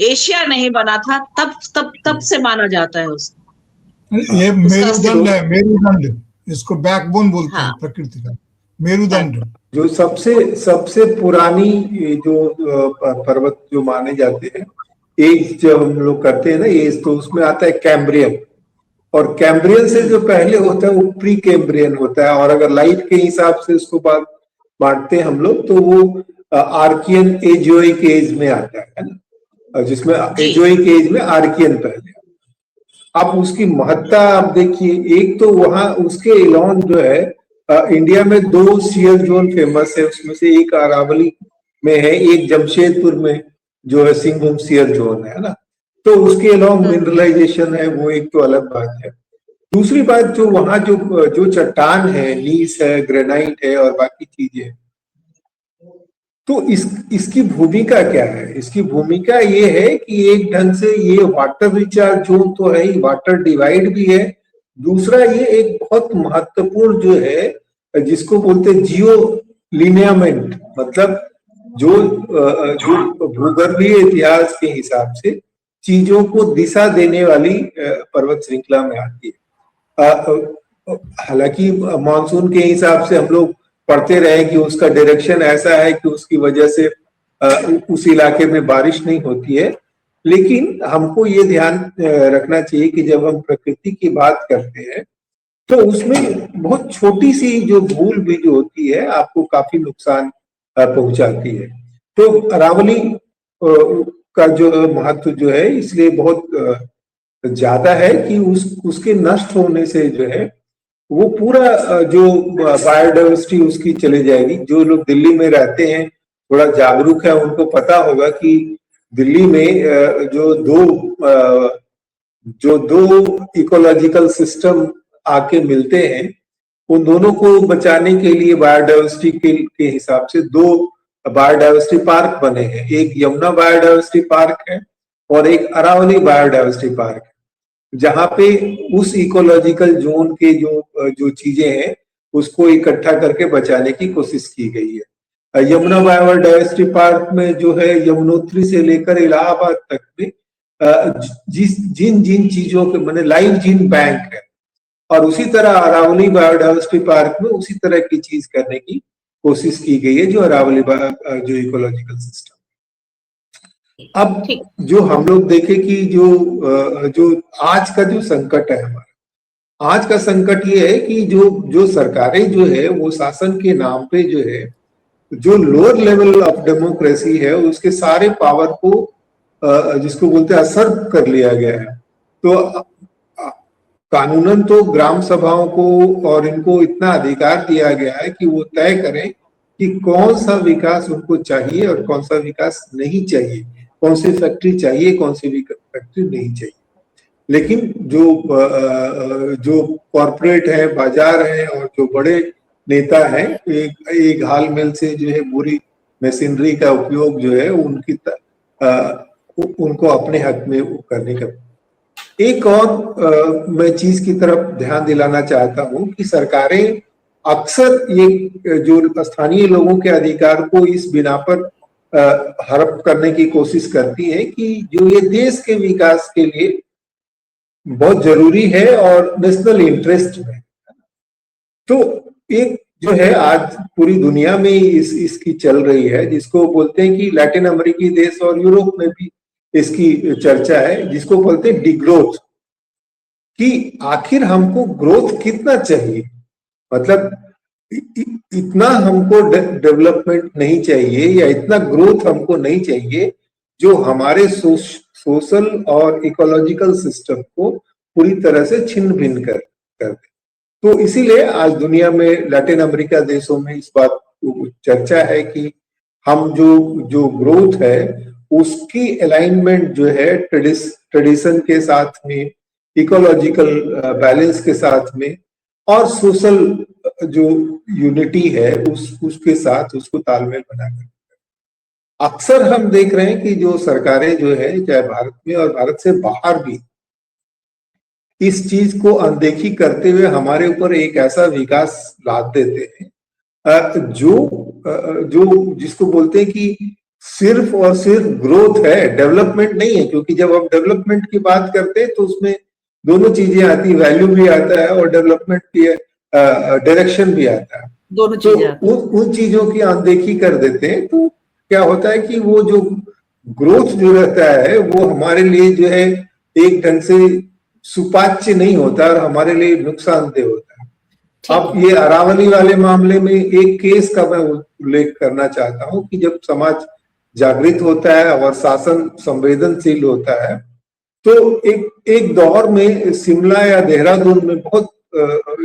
एशिया नहीं बना था, तब से माना जाता है उसको। ये मेरुदंड है, मेरुदंड, इसको बैकबोन बोलते हैं प्रकृति का, मेरुदंड। जो सबसे पुरानी जो पर्वत जो माने जाते हैं, एज जब हम लोग करते हैं ना एज, तो उसमें आता है कैम्ब्रियन, और कैम्ब्रियन से जो पहले होता है वो प्री कैम्ब्रियन होता है, और अगर लाइट के हिसाब से उसको बांटते हैं हम लोग तो वो आर्कियन एजोइक एज में आता है ना, जिसमें एजोइक एज में आर्कियन पहले। आप उसकी महत्ता आप देखिए, एक तो वहां उसके एलॉन जो है इंडिया में 2 शियर जोन फेमस है, उसमें से एक अरावली में है, एक जमशेदपुर में जो है सिंहभूम शियर जोन है ना, तो उसके अलावा मिनरलाइजेशन है, वो एक तो अलग बात है। दूसरी बात, जो वहां जो चट्टान है, नीस है, ग्रेनाइट है और बाकी चीजें, तो इसकी भूमिका क्या है? इसकी भूमिका ये है कि एक ढंग से ये वाटर रिचार्ज जोन तो है ही, वाटर डिवाइड भी है। दूसरा, ये एक बहुत महत्वपूर्ण जो है जिसको बोलते हैं जियो लिनियामेंट, मतलब जो भूगर्भीय इतिहास के हिसाब से चीजों को दिशा देने वाली पर्वत श्रृंखला में आती है। हालांकि मानसून के हिसाब से हम लोग पढ़ते रहे कि उसका डायरेक्शन ऐसा है कि उसकी वजह से उस इलाके में बारिश नहीं होती है, लेकिन हमको ये ध्यान रखना चाहिए कि जब हम प्रकृति की बात करते हैं तो उसमें बहुत छोटी सी जो भूल भी जो होती है आपको काफी नुकसान पहुंचाती है। तो अरावली का जो महत्व जो है इसलिए बहुत ज्यादा है कि उसके नष्ट होने से जो है वो पूरा जो बायोडाइवर्सिटी उसकी चले जाएगी। जो लोग दिल्ली में रहते हैं, थोड़ा जागरूक है, उनको पता होगा कि दिल्ली में जो दो इकोलॉजिकल सिस्टम आके मिलते हैं, उन दोनों को बचाने के लिए बायोडाइवर्सिटी के हिसाब से 2 बायोडाइवर्सिटी पार्क बने हैं। एक यमुना बायोडाइवर्सिटी पार्क है और एक अरावली बायोडाइवर्सिटी पार्क है, जहां पे उस इकोलॉजिकल जोन के जो चीजें हैं उसको इकट्ठा करके बचाने की कोशिश की गई है। यमुना बायोडाइवर्सिटी पार्क में जो है यमुनोत्री से लेकर इलाहाबाद तक में जिन चीजों के माने लाइव जीन बैंक है, और उसी तरह अरावली बायोडाइवर्सिटी पार्क में उसी तरह की चीज करने की कोशिश की गई है, जो अरावली जो इकोलॉजिकल सिस्टम। अब जो हम लोग देखें कि जो आज का जो संकट है हमारा, आज का संकट ये है कि जो सरकारें जो है वो शासन के नाम पे जो है जो लोअर लेवल ऑफ डेमोक्रेसी है उसके सारे पावर को जिसको बोलते हैं असर कर लिया गया है। तो कानूनन तो ग्राम सभाओं को और इनको इतना अधिकार दिया गया है कि वो तय करें कि कौन सा विकास उनको चाहिए और कौन सा विकास नहीं चाहिए, कौन सी फैक्ट्री चाहिए, कौन सी फैक्ट्री नहीं चाहिए। लेकिन जो कॉरपोरेट है, बाजार है और जो बड़े नेता हैं, एक हाल मेल से जो है बुरी मशीनरी का उपयोग जो है उनको अपने हक में करने का। एक और मैं चीज की तरफ ध्यान दिलाना चाहता हूं कि सरकारें अक्सर ये जो स्थानीय लोगों के अधिकार को इस बिना पर हड़प करने की कोशिश करती है कि जो ये देश के विकास के लिए बहुत जरूरी है और नेशनल इंटरेस्ट में। तो एक जो है आज पूरी दुनिया में इसकी चल रही है, जिसको बोलते हैं कि लैटिन अमेरिकी देश और यूरोप में भी इसकी चर्चा है, जिसको बोलते हैं डिग्रोथ, कि आखिर हमको ग्रोथ कितना चाहिए, मतलब इतना हमको डेवलपमेंट नहीं चाहिए या इतना ग्रोथ हमको नहीं चाहिए जो हमारे सोशल और इकोलॉजिकल सिस्टम को पूरी तरह से छिन्न भिन्न कर दे। तो इसीलिए आज दुनिया में लैटिन अमेरिका देशों में इस बात को चर्चा है कि हम जो ग्रोथ है उसकी अलाइनमेंट जो है ट्रेडिशन के साथ में, इकोलॉजिकल बैलेंस के साथ में और सोशल जो यूनिटी है उसके साथ उसको तालमेल बनाकर। अक्सर हम देख रहे हैं कि जो सरकारें जो है चाहे भारत में और भारत से बाहर भी इस चीज को अनदेखी करते हुए हमारे ऊपर एक ऐसा विकास लाद देते हैं जो जिसको बोलते हैं कि सिर्फ और सिर्फ ग्रोथ है, डेवलपमेंट नहीं है। क्योंकि जब हम डेवलपमेंट की बात करते हैं तो उसमें दोनों चीजें आती है, वैल्यू भी आता है और डेवलपमेंट की डायरेक्शन भी आता है। दोनों चीजें तो उन चीजों की अनदेखी कर देते हैं तो क्या होता है कि वो जो ग्रोथ जो रहता है वो हमारे लिए जो है एक ढंग से सुपाच्य नहीं होता और हमारे लिए नुकसानदेह होता है। अब ये अरावली वाले मामले में एक केस का मैं उल्लेख करना चाहता हूँ कि जब समाज जागृत होता है और शासन संवेदनशील होता है तो एक दौर में शिमला या देहरादून में बहुत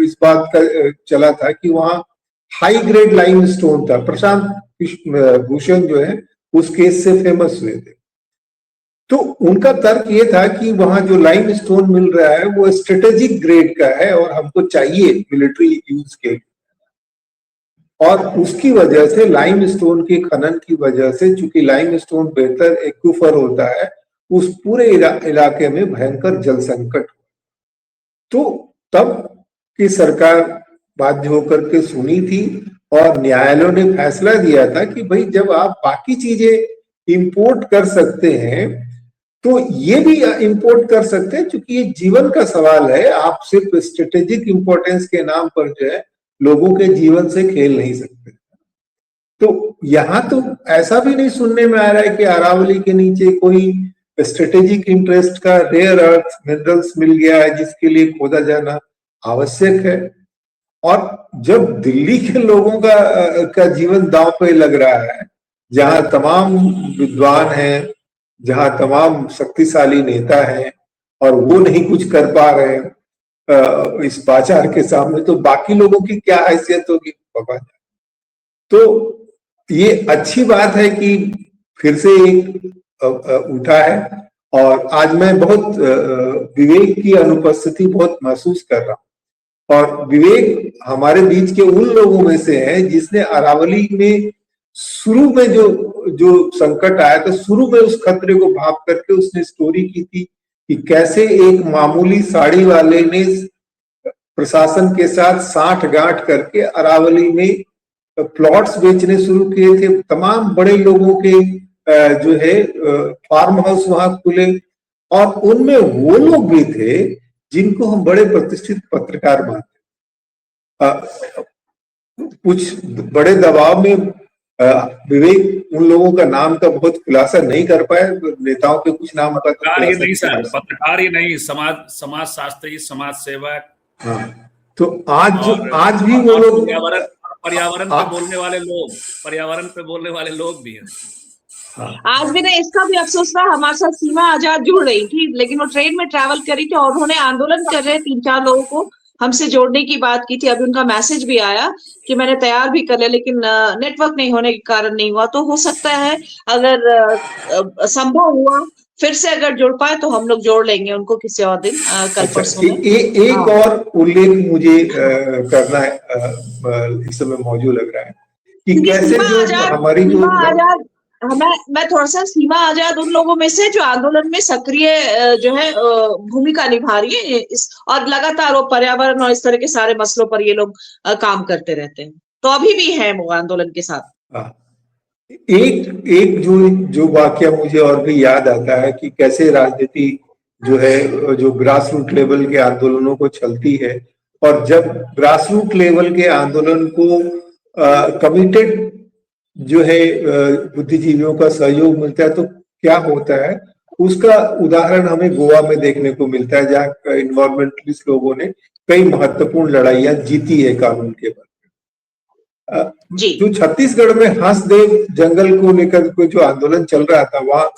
इस बात का चला था कि वहाँ हाई ग्रेड लाइमस्टोन था। प्रशांत भूषण जो है उस केस से फेमस हुए थे। तो उनका तर्क ये था कि वहां जो लाइमस्टोन मिल रहा है वो स्ट्रेटेजिक ग्रेड का है और हमको चाहिए मिलिट्री यूज के लिए। और उसकी वजह से लाइमस्टोन के खनन की वजह से, चूंकि लाइमस्टोन बेहतर एक्विफर होता है, उस पूरे इलाके में भयंकर जल संकट। तो तब की सरकार बाध्य होकर के सुनी थी और न्यायालयों ने फैसला दिया था कि भाई जब आप बाकी चीजें इंपोर्ट कर सकते हैं तो ये भी इंपोर्ट कर सकते हैं, क्योंकि ये जीवन का सवाल है। आप सिर्फ स्ट्रेटेजिक इंपॉर्टेंस के नाम पर जो है लोगों के जीवन से खेल नहीं सकते। तो यहाँ तो ऐसा भी नहीं सुनने में आ रहा है कि अरावली के नीचे कोई स्ट्रेटेजिक इंटरेस्ट का रेयर अर्थ मिनरल्स मिल गया है जिसके लिए खोदा जाना आवश्यक है। और जब दिल्ली के लोगों का जीवन दांव पे लग रहा है, जहां तमाम विद्वान हैं, जहां तमाम शक्तिशाली नेता हैं और वो नहीं कुछ कर पा रहे हैं इस बाजार के सामने, तो बाकी लोगों की क्या हैसियत होगी बाबा। तो ये अच्छी बात है कि फिर से एक उठा है और आज मैं बहुत विवेक की अनुपस्थिति बहुत महसूस कर रहा हूँ। और विवेक हमारे बीच के उन लोगों में से है जिसने अरावली में शुरू में जो संकट आया था, शुरू में उस खतरे को भाप करके उसने स्टोरी की थी कि कैसे एक मामूली साड़ी वाले ने प्रशासन के साथ साठ-गांठ करके अरावली में प्लॉट्स बेचने शुरू किए थे। तमाम बड़े लोगों के जो है फार्म हाउस वहां खुले और उनमें वो लोग भी थे जिनको हम बड़े प्रतिष्ठित पत्रकार मानते। कुछ बड़े दबाव में विवेक उन लोगों का नाम का बहुत खुलासा नहीं कर पाए, नेताओं के कुछ नाम का पत्रकार ही नहीं सर, पत्रकार ही नहीं, समाज शास्त्री, समाज सेवक। हाँ, तो आज भी वो लोग पर्यावरण पे बोलने वाले लोग भी हैं। आज भी ना इसका भी अफसोस था, हमारे साथ सीमा आजाद जुड़ रही थी लेकिन वो ट्रेन में ट्रैवल करी थी और उन्होंने आंदोलन कर रहे 3-4 लोगों को हमसे जोड़ने की बात की थी। अभी उनका मैसेज भी आया कि मैंने तैयार भी कर लिया लेकिन नेटवर्क नहीं होने के कारण नहीं हुआ। तो हो सकता है अगर संभव हुआ फिर से अगर जुड़ पाए तो हम लोग जोड़ लेंगे उनको किसी और दिन, कल परसों में। एक और उल्लेख मुझे करना है, इस समय मौजूद लग रहा है कि कैसे जो हमारी जो मैं थोड़ा सा सीमा आजाद उन लोगों में से जो आंदोलन में सक्रिय जो है भूमिका निभा रही है और लगातार वो पर्यावरण और इस तरह के सारे मसलों पर ये लोग काम करते रहते हैं, तो अभी भी है वो आंदोलन के साथ। एक जो वाकया मुझे और भी याद आता है कि कैसे राजनीति जो है जो ग्रास रूट लेवल के आंदोलनों को चलती है और जब ग्रास रूट लेवल के आंदोलन को कमिटेड जो है बुद्धिजीवियों का सहयोग मिलता है तो क्या होता है, उसका उदाहरण हमें गोवा में देखने को मिलता है जहाँ इन्वायरमेंटलिस्ट लोगों ने कई महत्वपूर्ण लड़ाइयां जीती है कानून के बाद। जो छत्तीसगढ़ में हंसदेव जंगल को लेकर कोई जो आंदोलन चल रहा था, वहाँ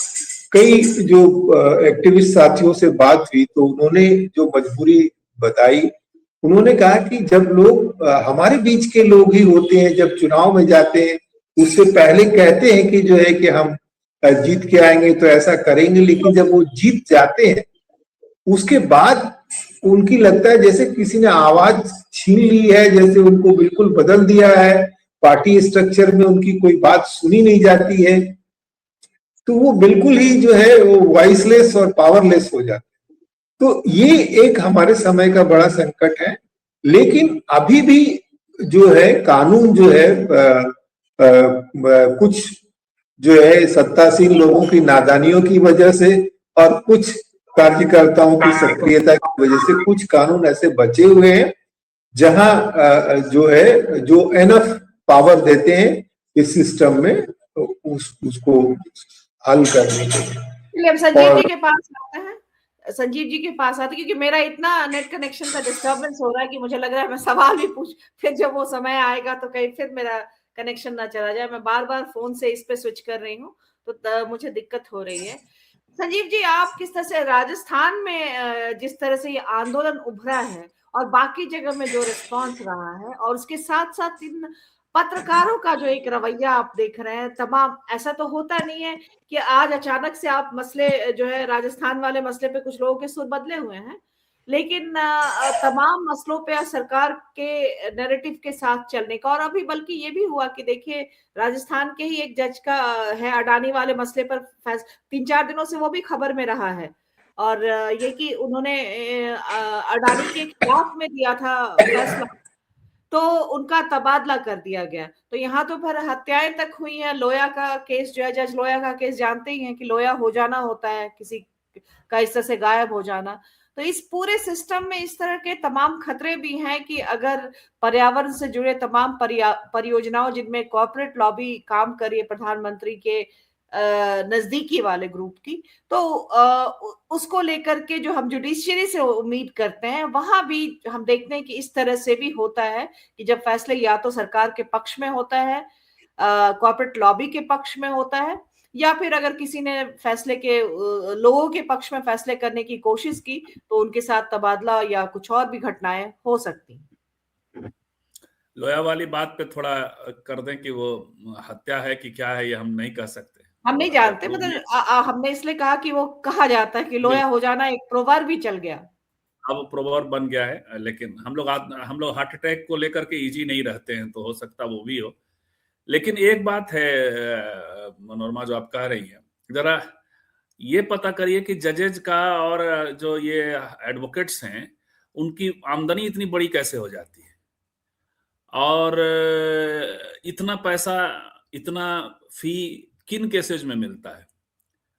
कई जो एक्टिविस्ट साथियों से बात हुई तो उन्होंने जो मजबूरी बताई, उन्होंने कहा कि जब लोग हमारे बीच के लोग ही होते हैं, जब चुनाव में जाते हैं उससे पहले कहते हैं कि जो है कि हम जीत के आएंगे तो ऐसा करेंगे, लेकिन जब वो जीत जाते हैं उसके बाद उनकी लगता है जैसे किसी ने आवाज छीन ली है, जैसे उनको बिल्कुल बदल दिया है, पार्टी स्ट्रक्चर में उनकी कोई बात सुनी नहीं जाती है, तो वो बिल्कुल ही जो है वो वॉइसलेस और पावरलेस हो जाते हैं। तो ये एक हमारे समय का बड़ा संकट है। लेकिन अभी भी जो है कानून जो है कुछ जो है सत्तासीन लोगों की नादानियों की वजह से और कुछ कार्यकर्ताओं की सक्रियता की वजह से कुछ कानून ऐसे बचे हुए हैं जहां जो है जो एनफ पावर देते हैं इस सिस्टम में, तो उसको हल करने के लिए। हम संजीव जी के पास आते हैं, संजीव जी के पास आते, क्योंकि मेरा इतना नेट कनेक्शन का डिस्टर्बेंस हो रहा है कि मुझे लग रहा है मैं सवाल भी पूछ, फिर जब वो समय आएगा तो कहीं फिर मेरा कनेक्शन ना चला जाए। मैं बार बार फोन से इस पे स्विच कर रही हूँ, तो मुझे दिक्कत हो रही है। संजीव जी, आप किस तरह से राजस्थान में जिस तरह से ये आंदोलन उभरा है और बाकी जगह में जो रिस्पांस रहा है, और उसके साथ साथ इन पत्रकारों का जो एक रवैया आप देख रहे हैं तमाम, ऐसा तो होता नहीं है कि आज अचानक से आप मसले जो है राजस्थान वाले मसले पे कुछ लोगों के सुर बदले हुए हैं, लेकिन तमाम मसलों पे सरकार के नैरेटिव के साथ चलने का। और अभी बल्कि ये भी हुआ कि देखिए राजस्थान के ही एक जज का है अडानी वाले मसले पर 3-4 दिनों से वो भी खबर में रहा है, और ये कि उन्होंने अडानी के खिलाफ में दिया था फैसला, तो उनका तबादला कर दिया गया। तो यहाँ तो फिर हत्याएं तक हुई हैं। लोया का केस जो है, जज लोया का केस जानते ही हैं कि लोया हो जाना होता है, किसी का इस तरह से गायब हो जाना। तो इस पूरे सिस्टम में इस तरह के तमाम खतरे भी हैं कि अगर पर्यावरण से जुड़े तमाम परियोजनाओं जिनमें कॉर्पोरेट लॉबी काम कर रही है प्रधानमंत्री के नजदीकी वाले ग्रुप की, तो उसको लेकर के जो हम जुडिशियरी से उम्मीद करते हैं, वहां भी हम देखते हैं कि इस तरह से भी होता है कि जब फैसले या तो सरकार के पक्ष में होता है, कॉर्पोरेट लॉबी के पक्ष में होता है, या फिर अगर किसी ने फैसले के लोगों के पक्ष में फैसले करने की कोशिश की तो उनके साथ तबादला या कुछ और भी घटनाएं हो सकती हैं। लोया वाली बात पे थोड़ा कर दें कि वो हत्या है कि क्या है, ये हम नहीं कह सकते, हम नहीं जानते, मतलब हमने इसलिए कहा कि वो कहा जाता है कि लोया हो जाना एक प्रोवर्ब भी चल गया, अब प्रोवर्ब बन गया है। लेकिन हम लोग हार्ट अटैक को लेकर के इजी नहीं रहते हैं, तो हो सकता वो भी हो। लेकिन एक बात है मनोरमा जो आप कह रही है, जरा ये पता करिए कि जजेज का और जो ये एडवोकेट्स हैं उनकी आमदनी इतनी बड़ी कैसे हो जाती है, और इतना पैसा, इतना फी किन केसेज में मिलता है।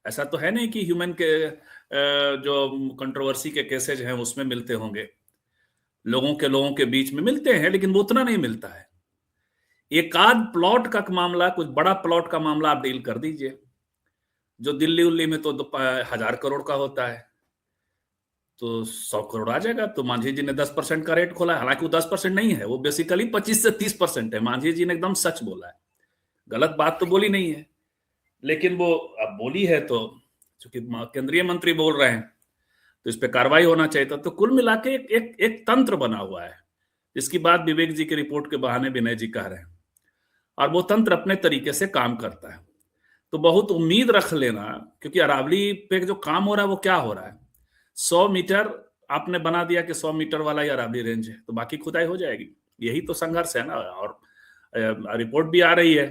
ऐसा तो है नहीं कि ह्यूमन के जो कंट्रोवर्सी के केसेज हैं उसमें मिलते होंगे, लोगों के बीच में मिलते हैं, लेकिन वो उतना नहीं मिलता है। एक आध प्लॉट का मामला, कुछ बड़ा प्लॉट का मामला आप डील कर दीजिए, जो दिल्ली उल्ली में तो 1000 करोड़ का होता है, तो 100 करोड़ आ जाएगा। तो मांझी जी ने 10% का रेट खोला है, हालांकि वो 10% नहीं है, वो बेसिकली 25 से 30% है। मांझी जी ने एकदम सच बोला है, गलत बात तो बोली नहीं है, लेकिन वो अब बोली है तो चूंकि केंद्रीय मंत्री बोल रहे हैं तो इस पे कार्रवाई होना चाहिए था। तो कुल मिला के एक तंत्र बना हुआ है, जिसकी बात विवेक जी की रिपोर्ट के बहाने विनय जी कह रहे हैं, और वो तंत्र अपने तरीके से काम करता है। तो बहुत उम्मीद रख लेना, क्योंकि अरावली पे जो काम हो रहा है वो क्या हो रहा है, 100 मीटर आपने बना दिया कि 100 मीटर वाला ही अरावली रेंज है, तो बाकी खुदाई हो जाएगी। यही तो संघर्ष है ना। और रिपोर्ट भी आ रही है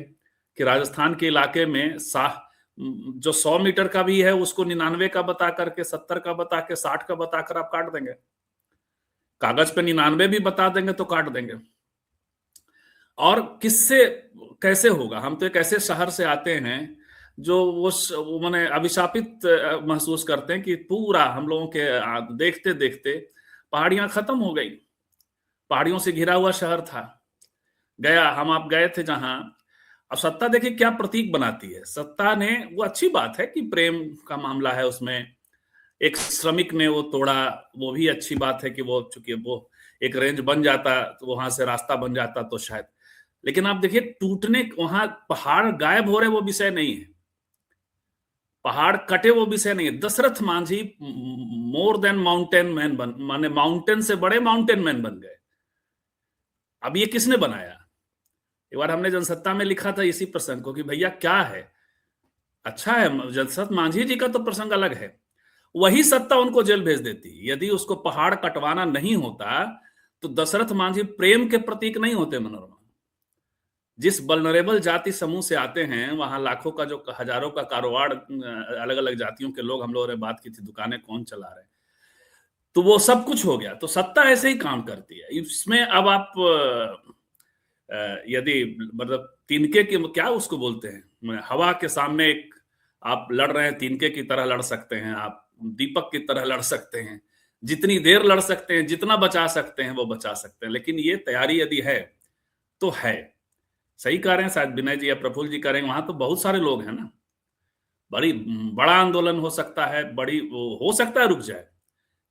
कि राजस्थान के इलाके में जो 100 मीटर का भी है उसको 99 का बता करके, 70 का बता के, 60 का बताकर आप काट देंगे। कागज पे 99 भी बता देंगे तो काट देंगे। और किससे कैसे होगा? हम तो एक ऐसे शहर से आते हैं जो वो माने अभिशापित महसूस करते हैं कि पूरा हम लोगों के देखते देखते पहाड़ियां खत्म हो गई। पहाड़ियों से घिरा हुआ शहर था, आप गए थे जहां। अब सत्ता देखिए क्या प्रतीक बनाती है। सत्ता ने, वो अच्छी बात है कि प्रेम का मामला है, उसमें एक श्रमिक ने वो तोड़ा, वो भी अच्छी बात है कि वो चूंकि वो एक रेंज बन जाता तो वहां से रास्ता बन जाता तो शायद। लेकिन आप देखिए टूटने, वहां पहाड़ गायब हो रहे वो विषय नहीं है, पहाड़ कटे वो विषय नहीं है। Dashrath Manjhi more than mountain man माने माउंटेन से बड़े माउंटेन मैन बन गए। अब ये किसने बनाया? एक बार हमने जनसत्ता में लिखा था इसी प्रसंग को कि भैया क्या है, अच्छा है, दशरथ मांझी जी का तो प्रसंग अलग है, वही सत्ता उनको जेल भेज देती। यदि उसको पहाड़ कटवाना नहीं होता तो दशरथ मांझी प्रेम के प्रतीक नहीं होते मनोरमा। जिस वल्नरेबल जाति समूह से आते हैं, वहां लाखों का जो हजारों का कारोबार, अलग अलग जातियों के लोग, हम लोगों ने बात की थी, दुकानें कौन चला रहे, तो वो सब कुछ हो गया। तो सत्ता ऐसे ही काम करती है। इसमें अब आप यदि मतलब तिनके की क्या उसको बोलते हैं, हवा के सामने एक आप लड़ रहे हैं, तिनके की तरह लड़ सकते हैं, आप दीपक की तरह लड़ सकते हैं, जितनी देर लड़ सकते हैं, जितना बचा सकते हैं वो बचा सकते हैं। लेकिन ये तैयारी यदि है तो है। सही कह रहे हैं शायद विनय जी या प्रफुल्ल जी कह रहे हैं, वहां तो बहुत सारे लोग हैं ना, बड़ा आंदोलन हो सकता है, हो सकता है रुक जाए,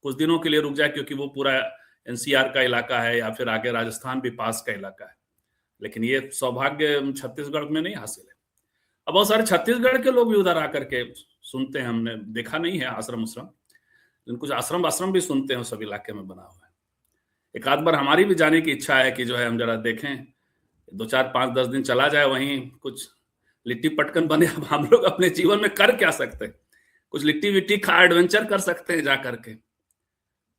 कुछ दिनों के लिए रुक जाए, क्योंकि वो पूरा एनसीआर का इलाका है या फिर आगे राजस्थान भी पास का इलाका है। लेकिन ये सौभाग्य छत्तीसगढ़ में नहीं हासिल है। अब बहुत सारे छत्तीसगढ़ के लोग भी उधर आकर के सुनते हैं, हमने देखा नहीं है आश्रम, कुछ आश्रम भी सुनते हैं, सब इलाके में बना हुआ है। एक आध बार हमारी भी जाने की इच्छा है कि जो है हम जरा देखें, 2 4 5 10 दिन चला जाए, वहीं कुछ लिट्टी पटकन बने। अब हम लोग अपने जीवन में कर क्या सकते हैं, कुछ लिट्टी विट्टी खा एडवेंचर कर सकते हैं जा करके।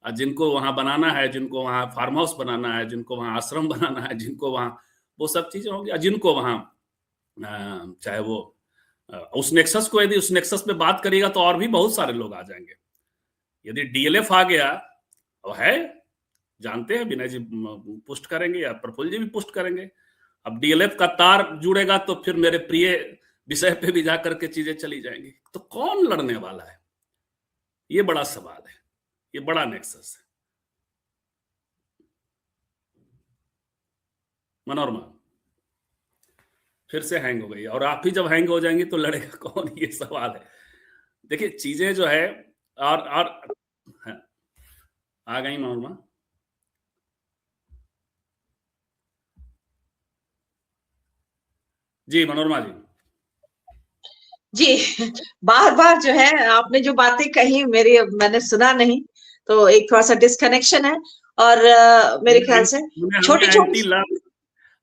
जिनको वहां बनाना है, जिनको वहां फार्म हाउस बनाना है, जिनको वहां आश्रम बनाना है, जिनको वहां वो सब चीजें होंगी, जिनको वहां चाहे वो उस नेक्सस को, यदि उस नेक्सस पे बात करिएगा तो और भी बहुत सारे लोग आ जाएंगे। यदि डीएलएफ आ गया, और है, जानते हैं, विनय जी पुष्ट करेंगे या प्रफुल्ल जी भी पुष्ट करेंगे। अब डीएलएफ का तार जुड़ेगा तो फिर मेरे प्रिय विषय पे भी जाकर के चीजें चली जाएंगी। तो कौन लड़ने वाला है, ये बड़ा सवाल है, ये बड़ा नेक्सस है। मनोरमा फिर से हैंग हो गई, और आप ही जब हैंग हो जाएंगे तो लड़ेगा कौन, ये सवाल है। देखिए चीजें जो है, और आ गई मनोरमा। जी मनोरमा जी, बार बार जो है आपने जो बातें कही मैंने सुना नहीं, तो एक थोड़ा सा डिस्कनेक्शन है। और मेरे ख्याल से छोटी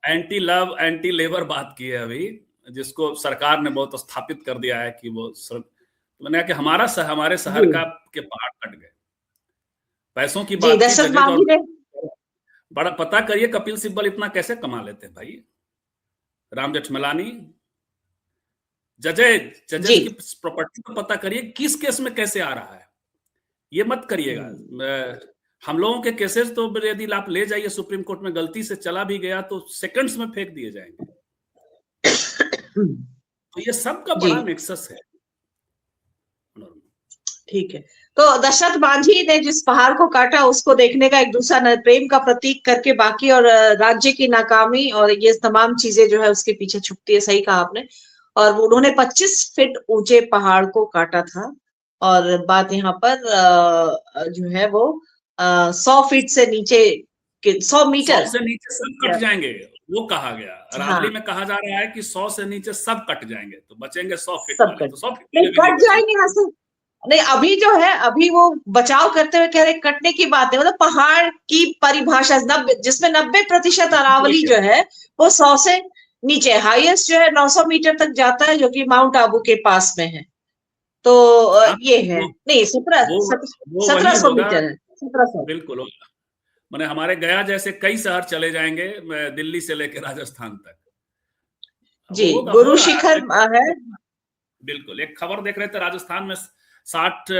एंटी लव एंटी लेबर बात की है अभी, जिसको सरकार ने बहुत स्थापित कर दिया है कि वो मैंने कि हमारे शहर का के पहाड़ कट गए, पैसों की बात की। बड़ा पता करिए कपिल सिब्बल इतना कैसे कमा लेते हैं भाई, राम जेठमलानी, जजेज की प्रॉपर्टी को पता करिए, किस केस में कैसे आ रहा है, ये मत करिएगा। हम लोगों के केसेस तो यदि आप ले जाइए सुप्रीम कोर्ट में, गलती से चला भी गया तो सेकंड्स में फेंक दिए जाएंगे। तो ये सब का बड़ा नेक्सस है। ठीक है, तो दशरथ मांझी ने जिस पहाड़ को काटा उसको देखने का एक दूसरा प्रेम का प्रतीक करके बाकी और राज्य की नाकामी और ये तमाम चीजें जो है उसके पीछे छुपती है। सही कहा आपने। और उन्होंने 25 फीट ऊंचे पहाड़ को काटा था, और बात यहाँ पर जो है वो 100 फीट से नीचे 100 मीटर से नीचे सब कट जाएंगे, वो कहा गया। अरावली में कहा जा रहा है कि 100 से नीचे सब कट जाएंगे, तो बचेंगे 100 फीट वाले। तो 100 फीट कट जाएंगे यहाँ से नहीं। अभी जो है, अभी वो बचाव करते हुए कह रहे कटने की बात है, मतलब पहाड़ की परिभाषा जिसमें 90% अरावली जो है वो 100 से नीचे, हाईएस्ट जो है 900 मीटर तक जाता है, जो कि माउंट आबू के पास में है। तो ये है नहीं 1700 मीटर है, 1700 बिल्कुल। मैंने हमारे गया जैसे कई शहर चले जाएंगे, दिल्ली से लेकर राजस्थान तक। जी, गुरु शिखर है। बिल्कुल, एक खबर देख रहे थे, राजस्थान में 60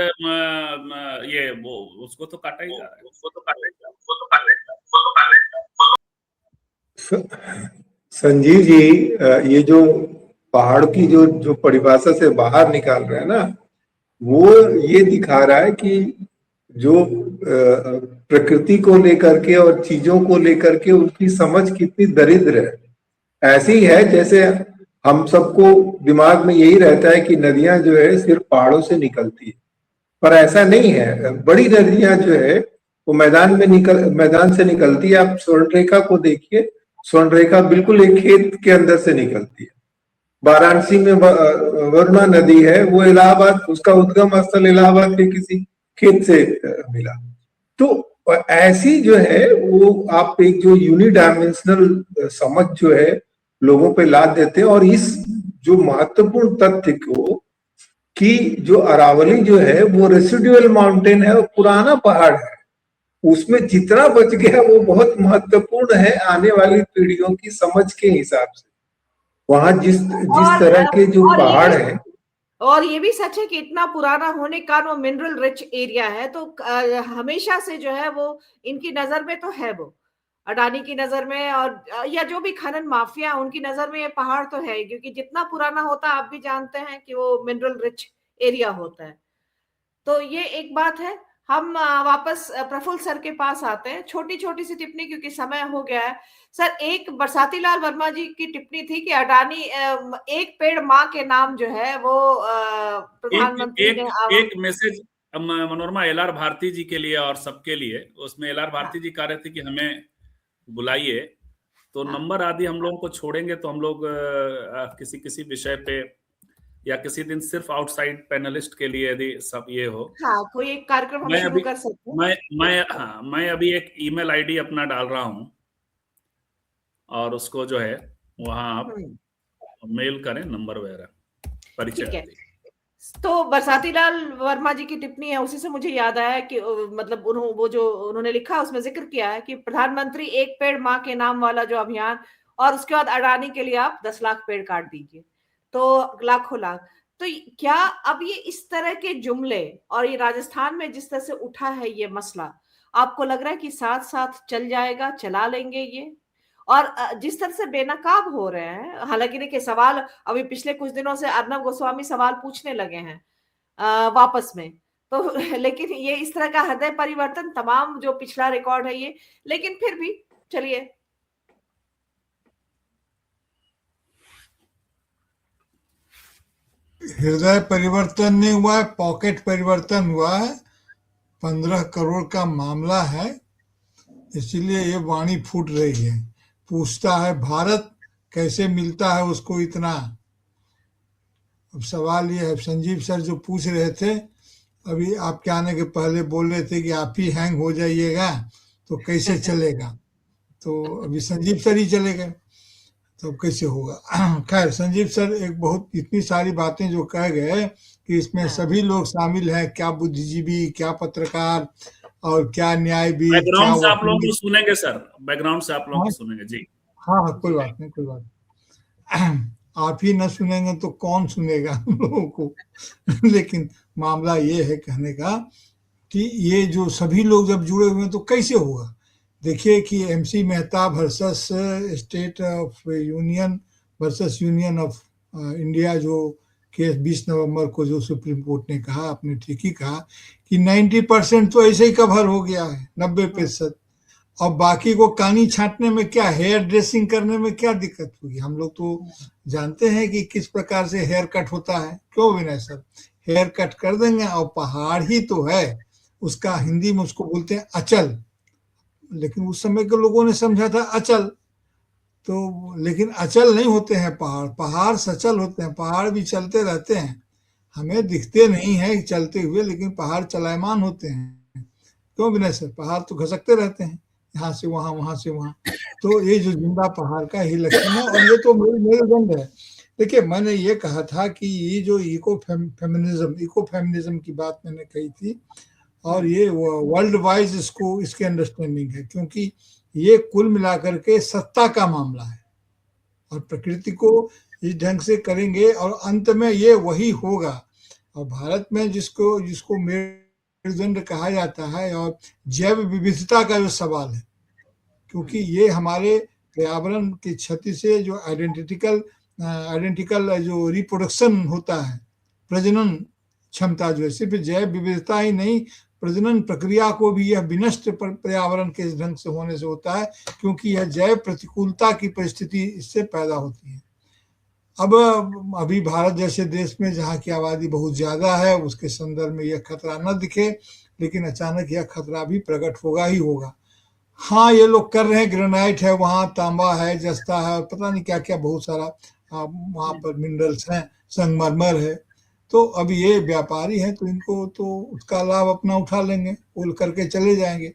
ये वो उसको तो काटा ही जा रहा है। संजीव जी, ये जो पहाड़ की जो परिभाषा से बाहर निकाल रहे हैं ना, वो ये दिखा रहा है कि जो प्रकृति को लेकर के और चीजों को लेकर के उनकी समझ कितनी दरिद्र है। ऐसी ही है जैसे हम सबको दिमाग में यही रहता है कि नदियां जो है सिर्फ पहाड़ों से निकलती है, पर ऐसा नहीं है। बड़ी नदियां जो है वो मैदान से निकलती है। आप स्वर्णरेखा को देखिए, स्वर्णरेखा बिल्कुल एक खेत के अंदर से निकलती है। वाराणसी में वरुणा नदी है, वो इलाहाबाद, उसका उद्गम स्थल इलाहाबाद के किसी खेत से मिला। तो ऐसी जो है वो आप एक जो यूनिडायमेंशनल समझ जो है लोगों पे लाद देते हैं, और इस जो महत्वपूर्ण तथ्य को कि जो अरावली जो है वो रेसिडुअल माउंटेन है, पुराना पहाड़ है, उसमें जितना बच गया वो बहुत महत्वपूर्ण है आने वाली पीढ़ियों की समझ के हिसाब से। वहां जिस तरह के जो पहाड़ है, और ये भी सच है कि इतना पुराना होने का वो मिनरल रिच एरिया है, तो हमेशा से जो है वो इनकी नजर में तो है, वो अडानी की नजर में और या जो भी खनन माफिया उनकी नजर में ये पहाड़ तो है, क्योंकि जितना पुराना होता है आप भी जानते हैं कि वो मिनरल रिच एरिया होता है। तो ये एक बात है। हम वापस प्रफुल्ल सर के पास आते हैं, छोटी छोटी सी टिप्पणी क्योंकि समय हो गया है। सर, एक बरसाती लाल वर्मा जी की टिप्पणी थी कि अडानी एक पेड़ माँ के नाम जो है वो प्रधानमंत्री ने एक मैसेज मनोरमा एलआर भारती जी के लिए और सबके लिए। उसमें एलआर भारती जी कह रहे थे कि हमें बुलाइए, तो नंबर आदि हम लोगों को छोड़ेंगे, तो हम लोग किसी किसी विषय पे या किसी दिन सिर्फ आउटसाइड पैनलिस्ट के लिए यदि सब ये हो, कोई एक कार्यक्रम हम शुरू कर सकते हैं। मैं अभी एक ईमेल आईडी अपना डाल रहा हूं और उसको जो है वहां आप मेल करें, नंबर वगैरह परिचय। तो बरसाती लाल वर्मा जी की टिप्पणी है, उसी से मुझे याद आया कि मतलब वो जो उन्होंने लिखा उसमें जिक्र किया है कि प्रधानमंत्री एक पेड़ माँ के नाम वाला जो अभियान, और उसके बाद अडानी के लिए आप 10 लाख पेड़ काट दीजिए, तो लाखों लाख। तो क्या अब ये इस तरह के जुमले और ये राजस्थान में जिस तरह से उठा है ये मसला, आपको लग रहा है कि साथ साथ चल जाएगा, चला लेंगे ये? और जिस तरह से बेनकाब हो रहे हैं, हालांकि देखिए सवाल अभी पिछले कुछ दिनों से अर्नब गोस्वामी सवाल पूछने लगे हैं वापस में, तो लेकिन ये इस तरह का हृदय परिवर्तन तमाम जो पिछला रिकॉर्ड है ये, लेकिन फिर भी चलिए। हृदय परिवर्तन नहीं हुआ है, पॉकेट परिवर्तन हुआ है। 15 करोड़ का मामला है, इसीलिए ये वाणी फूट रही है। पूछता है भारत कैसे मिलता है उसको इतना। अब सवाल ये है, संजीव सर जो पूछ रहे थे अभी आपके आने के पहले, बोल रहे थे कि आप ही हैंग हो जाइएगा तो कैसे चलेगा, तो अभी संजीव सर ही चले गए तो कैसे होगा। खैर, संजीव सर एक बहुत इतनी सारी बातें जो कह गए कि इसमें सभी लोग शामिल हैं, क्या बुद्धिजीवी, क्या पत्रकार और क्या न्यायविद। बैकग्राउंड से आप लोग को सुनेंगे सर, बैकग्राउंड से आप लोग को सुनेंगे जी। हाँ, कोई बात नहीं, कोई बात नहीं। आप ही न सुनेंगे तो कौन सुनेगा हम लोगों को। लेकिन मामला ये है कहने का कि ये जो सभी लोग जब जुड़े हुए हैं तो कैसे होगा। देखिए कि MC Mehta versus state of union versus union of India, जो केस 20 नवंबर को जो सुप्रीम कोर्ट ने कहा, आपने ठीक ही कहा कि 90% तो ऐसे ही कवर हो गया है, 90%। और बाकी को कानी छांटने में क्या, हेयर ड्रेसिंग करने में क्या दिक्कत होगी। हम लोग तो जानते हैं कि किस प्रकार से हेयर कट होता है, क्यों विनय सर, हेयर कट कर देंगे। और पहाड़ ही तो है, उसका हिंदी में उसको बोलते हैं अचल, लेकिन उस समय के लोगों ने समझा था अचल, तो लेकिन अचल नहीं होते हैं पहाड़, पहाड़ सचल होते हैं। पहाड़ भी चलते रहते हैं, हमें दिखते नहीं है चलते हुए, लेकिन पहाड़ चलायमान होते हैं, क्यों विनय सर, पहाड़ तो घसकते रहते हैं यहाँ से वहां, वहां से वहां। तो ये जो जिंदा पहाड़ का ही लक्षण है, और ये तो मेरुदंड है। देखिए, मैंने ये कहा था कि ये जो इको फेमिनिज्म की बात मैंने कही थी, और ये वर्ल्ड वाइज इसको इसकी अंडरस्टैंडिंग है, क्योंकि ये कुल मिलाकर के सत्ता का मामला है, और प्रकृति को इस ढंग से करेंगे और अंत में ये वही होगा। और भारत में जिसको मेरुदंड कहा जाता है, और जैव विविधता का जो सवाल है, क्योंकि ये हमारे पर्यावरण की क्षति से जो आइडेंटिकल जो रिप्रोडक्शन होता है, प्रजनन क्षमता, जो है सिर्फ जैव विविधता ही नहीं, प्रजनन प्रक्रिया को भी यह विनष्ट पर्यावरण के ढंग से होने से होता है, क्योंकि यह जैव प्रतिकूलता की परिस्थिति इससे पैदा होती है। अब अभी भारत जैसे देश में जहाँ की आबादी बहुत ज्यादा है, उसके संदर्भ में यह खतरा न दिखे, लेकिन अचानक यह खतरा भी प्रकट होगा ही होगा। हाँ, ये लोग कर रहे हैं, ग्रेनाइट है वहाँ, तांबा है, जस्ता है, पता नहीं क्या क्या बहुत सारा वहाँ पर मिनरल्स हैं, संगमरमर है। तो अब ये व्यापारी हैं, तो इनको तो उसका लाभ अपना उठा लेंगे, उल करके चले जाएंगे,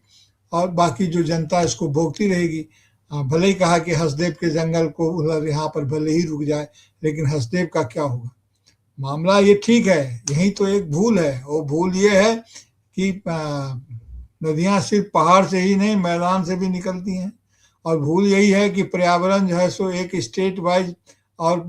और बाकी जो जनता इसको भोगती रहेगी। भले ही कहा कि हसदेव के जंगल को यहाँ पर भले ही रुक जाए, लेकिन हसदेव का क्या होगा। मामला ये ठीक है, यही तो एक भूल है। वो भूल ये है कि नदियां सिर्फ पहाड़ से ही नहीं, मैदान से भी निकलती हैं। और भूल यही है कि पर्यावरण जो है सो एक स्टेट वाइज और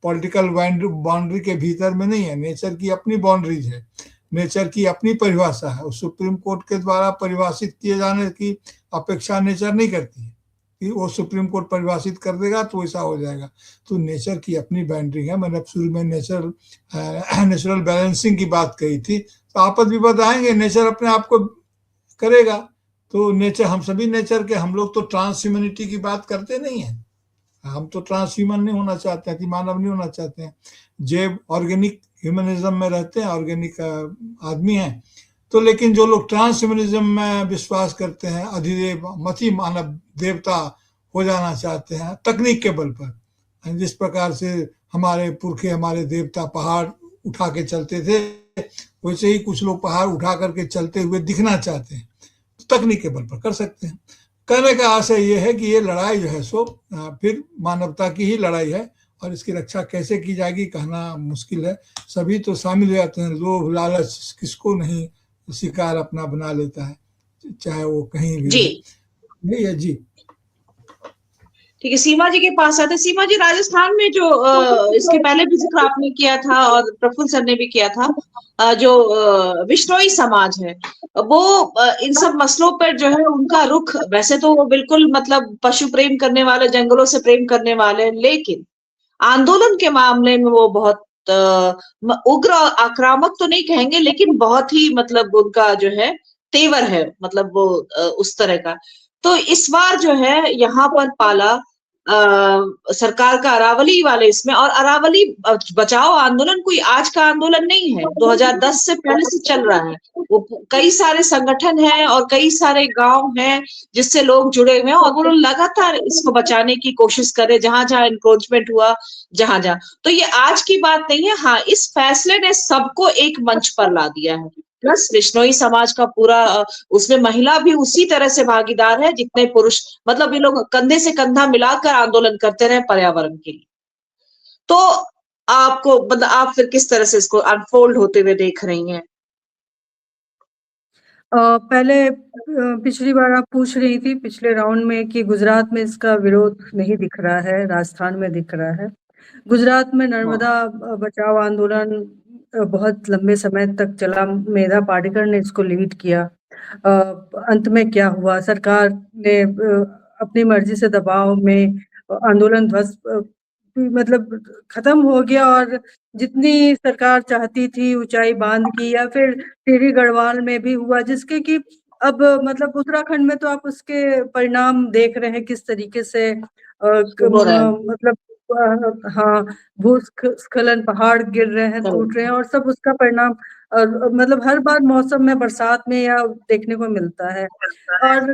पॉलिटिकल बाउंड्री के भीतर में नहीं है। नेचर की अपनी बाउंड्रीज है, नेचर की अपनी परिभाषा है। उस सुप्रीम कोर्ट के द्वारा परिभाषित किए जाने की अपेक्षा नेचर नहीं करती है कि वो सुप्रीम कोर्ट परिभाषित कर देगा तो ऐसा हो जाएगा। तो नेचर की अपनी बाउंड्री है। मैंने शुरू में नेचुरल बैलेंसिंग की बात कही थी। तो आपद विपद आएंगे, नेचर अपने आप को करेगा। तो नेचर, हम सभी नेचर के, हम लोग तो ट्रांस ह्यूमैनिटी की बात करते नहीं है। हम तो ट्रांस ह्यूमन नहीं होना चाहते हैं, कि मानव नहीं होना चाहते हैं। जैव ऑर्गेनिक ह्यूमनिज्म में रहते हैं, ऑर्गेनिक आदमी हैं। तो लेकिन जो लोग ट्रांस ह्यूमनिज्म में विश्वास करते हैं, अधिदेव मति मानव देवता हो जाना चाहते हैं तकनीक के बल पर, जिस प्रकार से हमारे पुरखे, हमारे देवता पहाड़ उठा के चलते थे, वैसे ही कुछ लोग पहाड़ उठा करके चलते हुए दिखना चाहते हैं। तो तकनीक के बल पर कर सकते हैं। कहने का आशय ये है कि ये लड़ाई जो है सो फिर मानवता की ही लड़ाई है, और इसकी रक्षा कैसे की जाएगी कहना मुश्किल है। सभी तो शामिल हो जाते हैं। लोभ लालच किसको नहीं शिकार अपना बना लेता है, चाहे वो कहीं भी जी नहीं है। जी ठीक है, सीमा जी के पास आते। सीमा जी, राजस्थान में जो इसके पहले भी जिक्र आपने किया था और प्रफुल्ल सर ने भी किया था, जो बिश्नोई समाज है, वो इन सब मसलों पर जो है उनका रुख, वैसे तो वो बिल्कुल मतलब पशु प्रेम करने वाले, जंगलों से प्रेम करने वाले, लेकिन आंदोलन के मामले में वो बहुत उग्र और आक्रामक तो नहीं कहेंगे, लेकिन बहुत ही मतलब उनका जो है तेवर है, मतलब वो उस तरह का। तो इस बार जो है यहाँ पर पाला सरकार का अरावली वाले इसमें, और अरावली बचाओ आंदोलन कोई आज का आंदोलन नहीं है, 2010 से पहले से चल रहा है। वो कई सारे संगठन हैं और कई सारे गांव हैं जिससे लोग जुड़े हुए हैं, और वो लोग लगातार इसको बचाने की कोशिश कर रहे, जहां जहां इंक्रोचमेंट हुआ, जहां जहां। तो ये आज की बात नहीं है। हाँ, इस फैसले ने सबको एक मंच पर ला दिया है, प्लस बिश्नोई समाज का पूरा उसमें महिला भी उसी तरह से भागीदार है जितने पुरुष, मतलब ये लोग कंधे से कंधा मिलाकर आंदोलन करते रहे पर्यावरण के लिए। तो आपको मतलब आप फिर किस तरह से इसको अनफोल्ड होते हुए देख रही हैं? पहले पिछली बार आप पूछ रही थी पिछले राउंड में कि गुजरात में इसका विरोध नहीं दिख रहा है, राजस्थान में दिख रहा है। गुजरात में नर्मदा बचाओ आंदोलन बहुत लंबे समय तक चला। मेधा पाटेकर ने इसको लीड किया। अंत में क्या हुआ, सरकार ने अपनी मर्जी से दबाव में आंदोलन ध्वस्त मतलब खत्म हो गया, और जितनी सरकार चाहती थी ऊंचाई बांध की, या फिर टिहरी गढ़वाल में भी हुआ, जिसके कि अब मतलब उत्तराखंड में तो आप उसके परिणाम देख रहे हैं किस तरीके से हो रहा है। मतलब हाँ, भूस्खलन, पहाड़ गिर रहे हैं, टूट रहे हैं, और सब उसका परिणाम मतलब हर बार मौसम में, बरसात में या देखने को मिलता है। और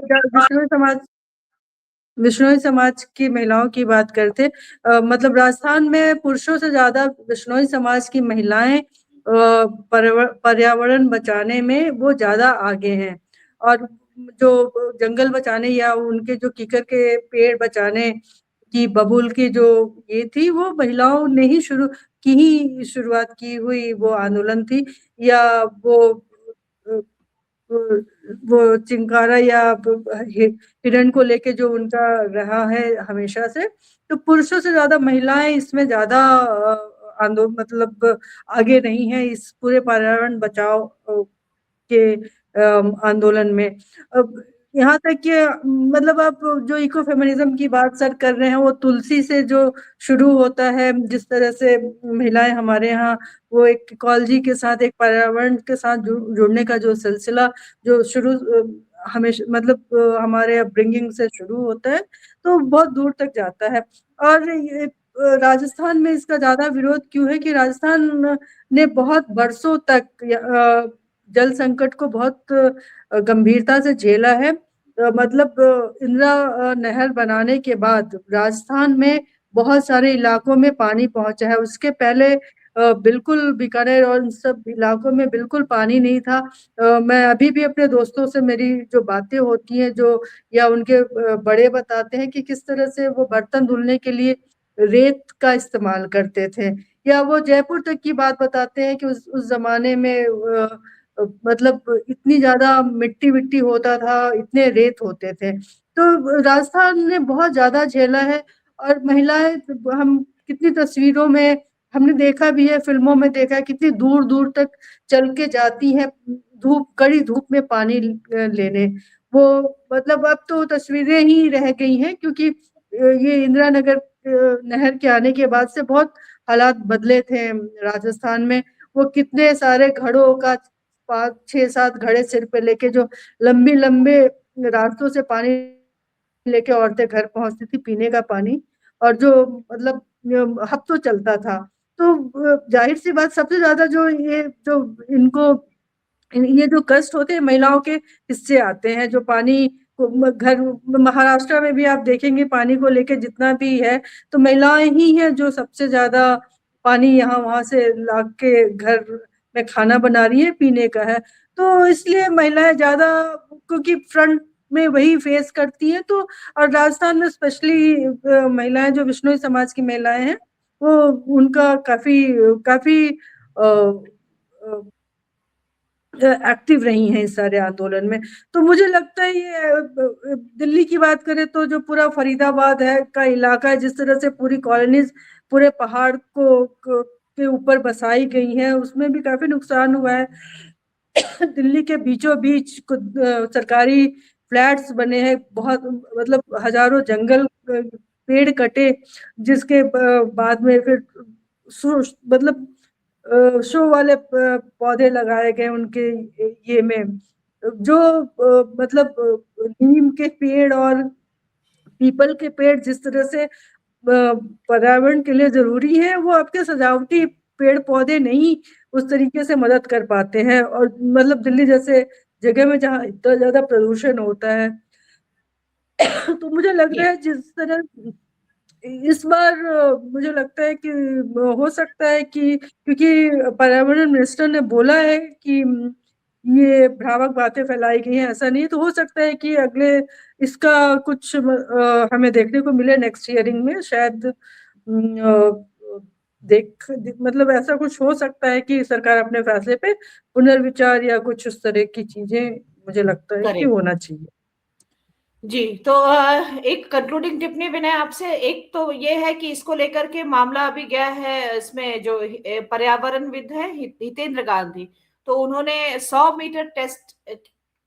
बिश्नोई समाज की महिलाओं की बात करते, मतलब राजस्थान में पुरुषों से ज्यादा बिश्नोई समाज की महिलाएं पर्यावरण बचाने में वो ज्यादा आगे हैं। और जो जंगल बचाने या उनके जो कीकर के पेड़ बचाने की, बबूल की जो ये थी, वो महिलाओं ने ही शुरुआत की हुई वो आंदोलन थी। या वो चिंकारा या हिरण को लेके जो उनका रहा है हमेशा से, तो पुरुषों से ज्यादा महिलाएं इसमें ज्यादा आंदोलन मतलब आगे नहीं है इस पूरे पर्यावरण बचाओ के आंदोलन में। अब यहाँ तक कि मतलब आप जो इको फेमिनिज्म की बात सर कर रहे हैं, वो तुलसी से जो शुरू होता है, जिस तरह से महिलाएं हमारे यहाँ वो एक इकोलॉजी के साथ, एक पर्यावरण के साथ जुड़ने का जो सिलसिला जो शुरू हमेशा मतलब हमारे अपब्रिंगिंग से शुरू होता है, तो बहुत दूर तक जाता है। और ये राजस्थान में इसका ज्यादा विरोध क्यों है कि राजस्थान ने बहुत बरसों तक जल संकट को बहुत गंभीरता से झेला है। मतलब इंदिरा नहर बनाने के बाद राजस्थान में बहुत सारे इलाकों में पानी पहुंचा है। उसके पहले बिल्कुल बीकानेर और इन सब इलाकों में बिल्कुल पानी नहीं था। मैं अभी भी अपने दोस्तों से मेरी जो बातें होती हैं, जो या उनके बड़े बताते हैं कि किस तरह से वो बर्तन धुलने के लिए रेत का इस्तेमाल करते थे, या वो जयपुर तक की बात बताते हैं कि उस जमाने में मतलब इतनी ज्यादा मिट्टी विट्टी होता था, इतने रेत होते थे। तो राजस्थान ने बहुत ज्यादा झेला है। और महिलाएं, हम कितनी तस्वीरों में हमने देखा भी है, फिल्मों में देखा है, कितनी दूर दूर तक चल के जाती हैं कड़ी धूप में पानी लेने। वो मतलब अब तो तस्वीरें ही रह गई हैं, क्योंकि ये इंदिरा नगर नहर के आने के बाद से बहुत हालात बदले थे राजस्थान में। वो कितने सारे घड़ों का 5-6-7 घड़े सिर पे लेके जो लंबी लंबे रास्तों से पानी लेके औरतें घर पहुंचती थी पीने का पानी, और जो मतलब हफ्तों चलता था। तो जाहिर सी बात, सबसे ज्यादा जो इनको ये जो कष्ट होते हैं महिलाओं के हिस्से आते हैं, जो पानी घर महाराष्ट्र में भी आप देखेंगे पानी को लेके जितना भी है, तो महिलाएं ही हैं जो सबसे ज्यादा पानी यहाँ वहां से ला के घर में खाना बना रही है, पीने का है। तो इसलिए महिलाएं ज्यादा, क्योंकि फ्रंट में वही फेस करती हैं। तो और राजस्थान में स्पेशली महिलाएं जो विश्नोई समाज की महिलाएं हैं, वो उनका काफी काफी एक्टिव रही हैं इस सारे आंदोलन में। तो मुझे लगता है ये दिल्ली की बात करें तो जो पूरा फरीदाबाद है का इलाका है, जिस तरह से पूरी कॉलोनीज पूरे पहाड़ के ऊपर बसाई गई हैं, उसमें भी काफी नुकसान हुआ है। दिल्ली के बीचों बीच सरकारी फ्लैट्स बने हैं, बहुत मतलब हजारों जंगल पेड़ कटे, जिसके बाद में फिर मतलब शो वाले पौधे लगाए गए उनके ये में, जो मतलब नीम के पेड़ और पीपल के पेड़ जिस तरह से पर्यावरण के लिए जरूरी है, वो आपके सजावटी पेड़ पौधे नहीं उस तरीके से मदद कर पाते हैं। और मतलब दिल्ली जैसे जगह में जहाँ इतना ज्यादा प्रदूषण होता है, तो मुझे लग रहा है जिस तरह इस बार मुझे लगता है कि हो सकता है कि क्योंकि पर्यावरण मिनिस्टर ने बोला है कि ये भ्रामक बातें फैलाई गई हैं, ऐसा नहीं है, तो हो सकता है कि अगले इसका कुछ हमें देखने को मिले नेक्स्ट हियरिंग में, शायद मतलब ऐसा कुछ हो सकता है कि सरकार अपने फैसले पे पुनर्विचार या कुछ उस तरह की चीजें, मुझे लगता है कि होना चाहिए। जी, तो एक कंक्लूडिंग टिप्पणी विनय आपसे। एक तो ये है कि इसको लेकर के मामला अभी गया है, इसमें जो पर्यावरणविद है हितेंद्र गांधी, तो उन्होंने 100 मीटर टेस्ट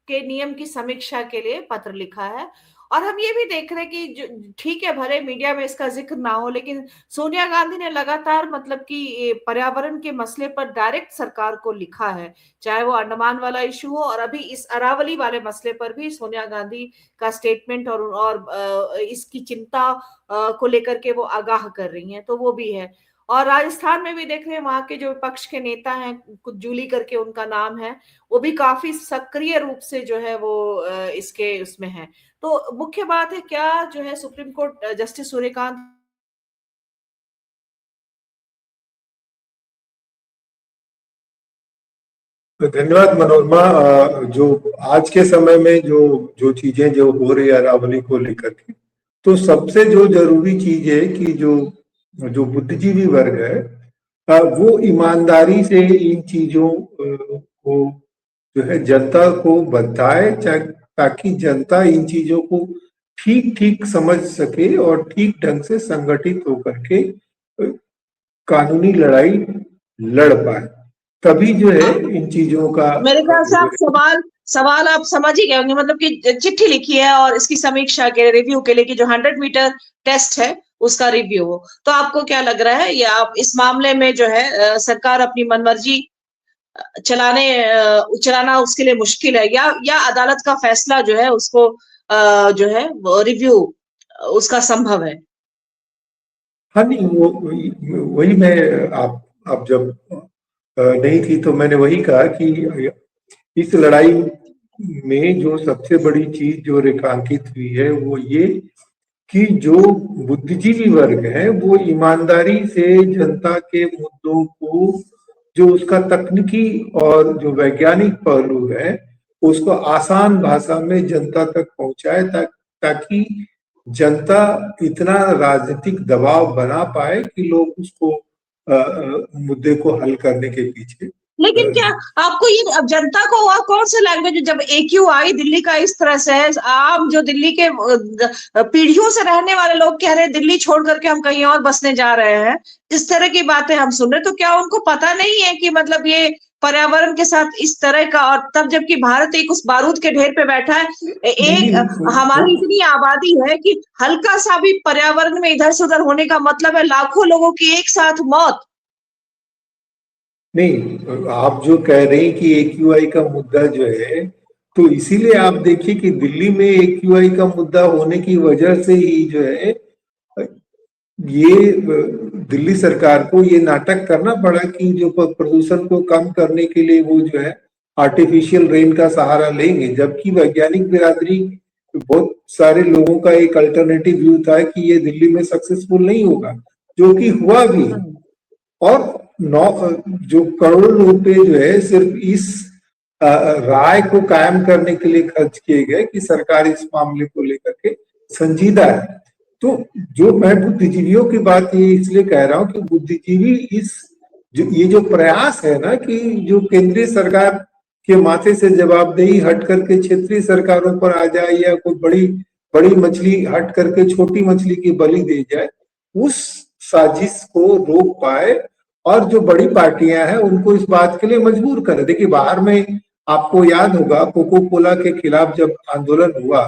के नियम की समीक्षा के लिए पत्र लिखा है। और हम ये भी देख रहे हैं कि ठीक है, भले मीडिया में इसका जिक्र ना हो, लेकिन सोनिया गांधी ने लगातार मतलब कि पर्यावरण के मसले पर डायरेक्ट सरकार को लिखा है, चाहे वो अंडमान वाला इशू हो, और अभी इस अरावली वाले मसले पर भी सोनिया गांधी का स्टेटमेंट और इसकी चिंता को लेकर के वो आगाह कर रही हैं, तो वो भी है। और राजस्थान में भी देख रहे हैं, वहां के जो विपक्ष के नेता हैं, कुछ जूली करके उनका नाम है, वो भी काफी सक्रिय रूप से जो है वो इसके उसमें है। तो मुख्य बात है क्या जो है सुप्रीम कोर्ट जस्टिस सूर्यकांत धन्यवाद मनोरमा। जो आज के समय में जो चीजें जो हो रही है अरावली को लेकर के, तो सबसे जो जरूरी चीज है कि जो बुद्धिजीवी वर्ग है वो ईमानदारी से इन चीजों को जो है जनता को बताए, ताकि जनता इन चीजों को ठीक ठीक समझ सके और ठीक ढंग से संगठित होकर के कानूनी लड़ाई लड़ पाए, तभी जो है इन चीजों का। मेरे ख्याल से आप सवाल आप समझ ही गए होंगे, मतलब कि चिट्ठी लिखी है और इसकी समीक्षा के रिव्यू के लिए कि जो 100 मीटर टेस्ट है उसका रिव्यू हो। तो आपको क्या लग रहा है, या आप इस मामले में जो है सरकार अपनी मनमर्जी चलाना उसके लिए मुश्किल है, या अदालत का फैसला जो है उसको जो है रिव्यू उसका संभव है? हाँ नहीं, वही मैं आप जब नहीं थी तो मैंने वही कहा कि इस लड़ाई में जो सबसे बड़ी चीज जो रेखांकित हुई है वो ये कि जो बुद्धिजीवी वर्ग है वो ईमानदारी से जनता के मुद्दों को, जो उसका तकनीकी और जो वैज्ञानिक पहलू है, उसको आसान भाषा में जनता तक पहुंचाए, ताकि जनता इतना राजनीतिक दबाव बना पाए कि लोग उसको मुद्दे को हल करने के पीछे। लेकिन क्या आपको ये, अब जनता को वहाँ कौन से लैंग्वेज, जब AQI दिल्ली का इस तरह से है, आम जो दिल्ली के पीढ़ियों से रहने वाले लोग कह रहे हैं दिल्ली छोड़ करके हम कहीं और बसने जा रहे हैं, इस तरह की बातें हम सुन रहे, तो क्या उनको पता नहीं है कि मतलब ये पर्यावरण के साथ इस तरह का, और तब जबकि भारत एक उस बारूद के ढेर पे बैठा है, हमारी इतनी आबादी है कि हल्का सा भी पर्यावरण में इधर से उधर होने का मतलब है लाखों लोगों की एक साथ मौत। नहीं, आप जो कह रहे हैं कि AQI का मुद्दा जो है, तो इसीलिए आप देखिए कि दिल्ली में AQI का मुद्दा होने की वजह से ही जो है ये दिल्ली सरकार को ये नाटक करना पड़ा कि जो प्रदूषण को कम करने के लिए वो जो है आर्टिफिशियल रेन का सहारा लेंगे, जबकि वैज्ञानिक बिरादरी बहुत सारे लोगों का एक अल्टरनेटिव व्यू था कि ये दिल्ली में सक्सेसफुल नहीं होगा, जो कि हुआ भी। और जो करोड़ों रुपए जो है सिर्फ इस राय को कायम करने के लिए खर्च किए गए कि सरकार इस मामले को लेकर के संजीदा है। तो जो मैं बुद्धिजीवियों की बात ये इसलिए कह रहा हूं कि बुद्धिजीवी ये जो प्रयास है ना कि जो केंद्रीय सरकार के माथे से जवाबदेही हट करके क्षेत्रीय सरकारों पर आ जाए, या कोई बड़ी मछली हट करके छोटी मछली की बलि दे जाए, उस साजिश को रोक पाए और जो बड़ी पार्टियां हैं उनको इस बात के लिए मजबूर करे। देखिए, बाहर में आपको याद होगा कोको कोला के खिलाफ जब आंदोलन हुआ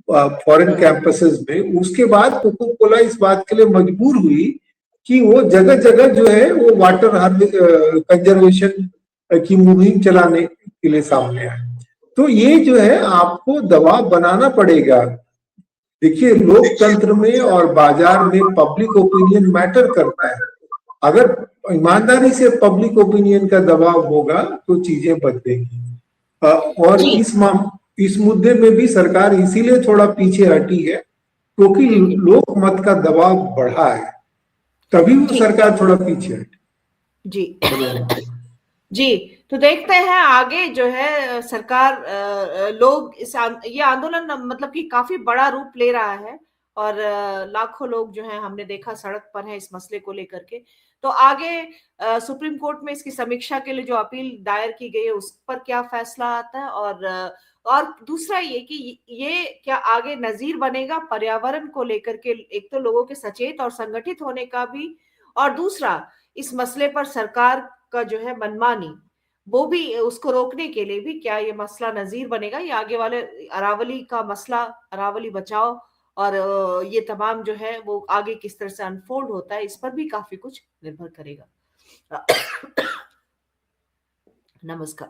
फॉरेन कैंपसेस में, उसके बाद कोको कोला इस बात के लिए मजबूर हुई कि वो जगह जगह जो है वो वाटर कंजर्वेशन की मुहिम चलाने के लिए सामने आए। तो ये जो है आपको दबाव बनाना पड़ेगा। देखिए, लोकतंत्र में और बाजार में पब्लिक ओपिनियन मैटर करता है। अगर ईमानदारी से पब्लिक ओपिनियन का दबाव होगा तो चीजें बदलेंगी। और इस मुद्दे में भी सरकार इसीलिए थोड़ा पीछे हटी है क्योंकि लोक मत का दबाव बढ़ा है, तभी वो सरकार थोड़ा पीछे हटी। जी जी, तो देखते हैं आगे जो है सरकार, लोग ये आंदोलन मतलब कि काफी बड़ा रूप ले रहा है और लाखों लोग जो हैं हमने देखा सड़क पर हैं इस मसले को लेकर के। तो आगे सुप्रीम कोर्ट में इसकी समीक्षा के लिए जो अपील दायर की गई है उस पर क्या फैसला आता है, और दूसरा ये कि ये क्या आगे नजीर बनेगा पर्यावरण को लेकर के, एक तो लोगों के सचेत और संगठित होने का भी, और दूसरा इस मसले पर सरकार का जो है मनमानी, वो भी उसको रोकने के लिए भी क्या ये मसला नजीर बनेगा, ये आगे वाले अरावली का मसला, अरावली बचाओ और ये तमाम जो है वो आगे किस तरह से अनफोल्ड होता है, इस पर भी काफी कुछ निर्भर करेगा। नमस्कार।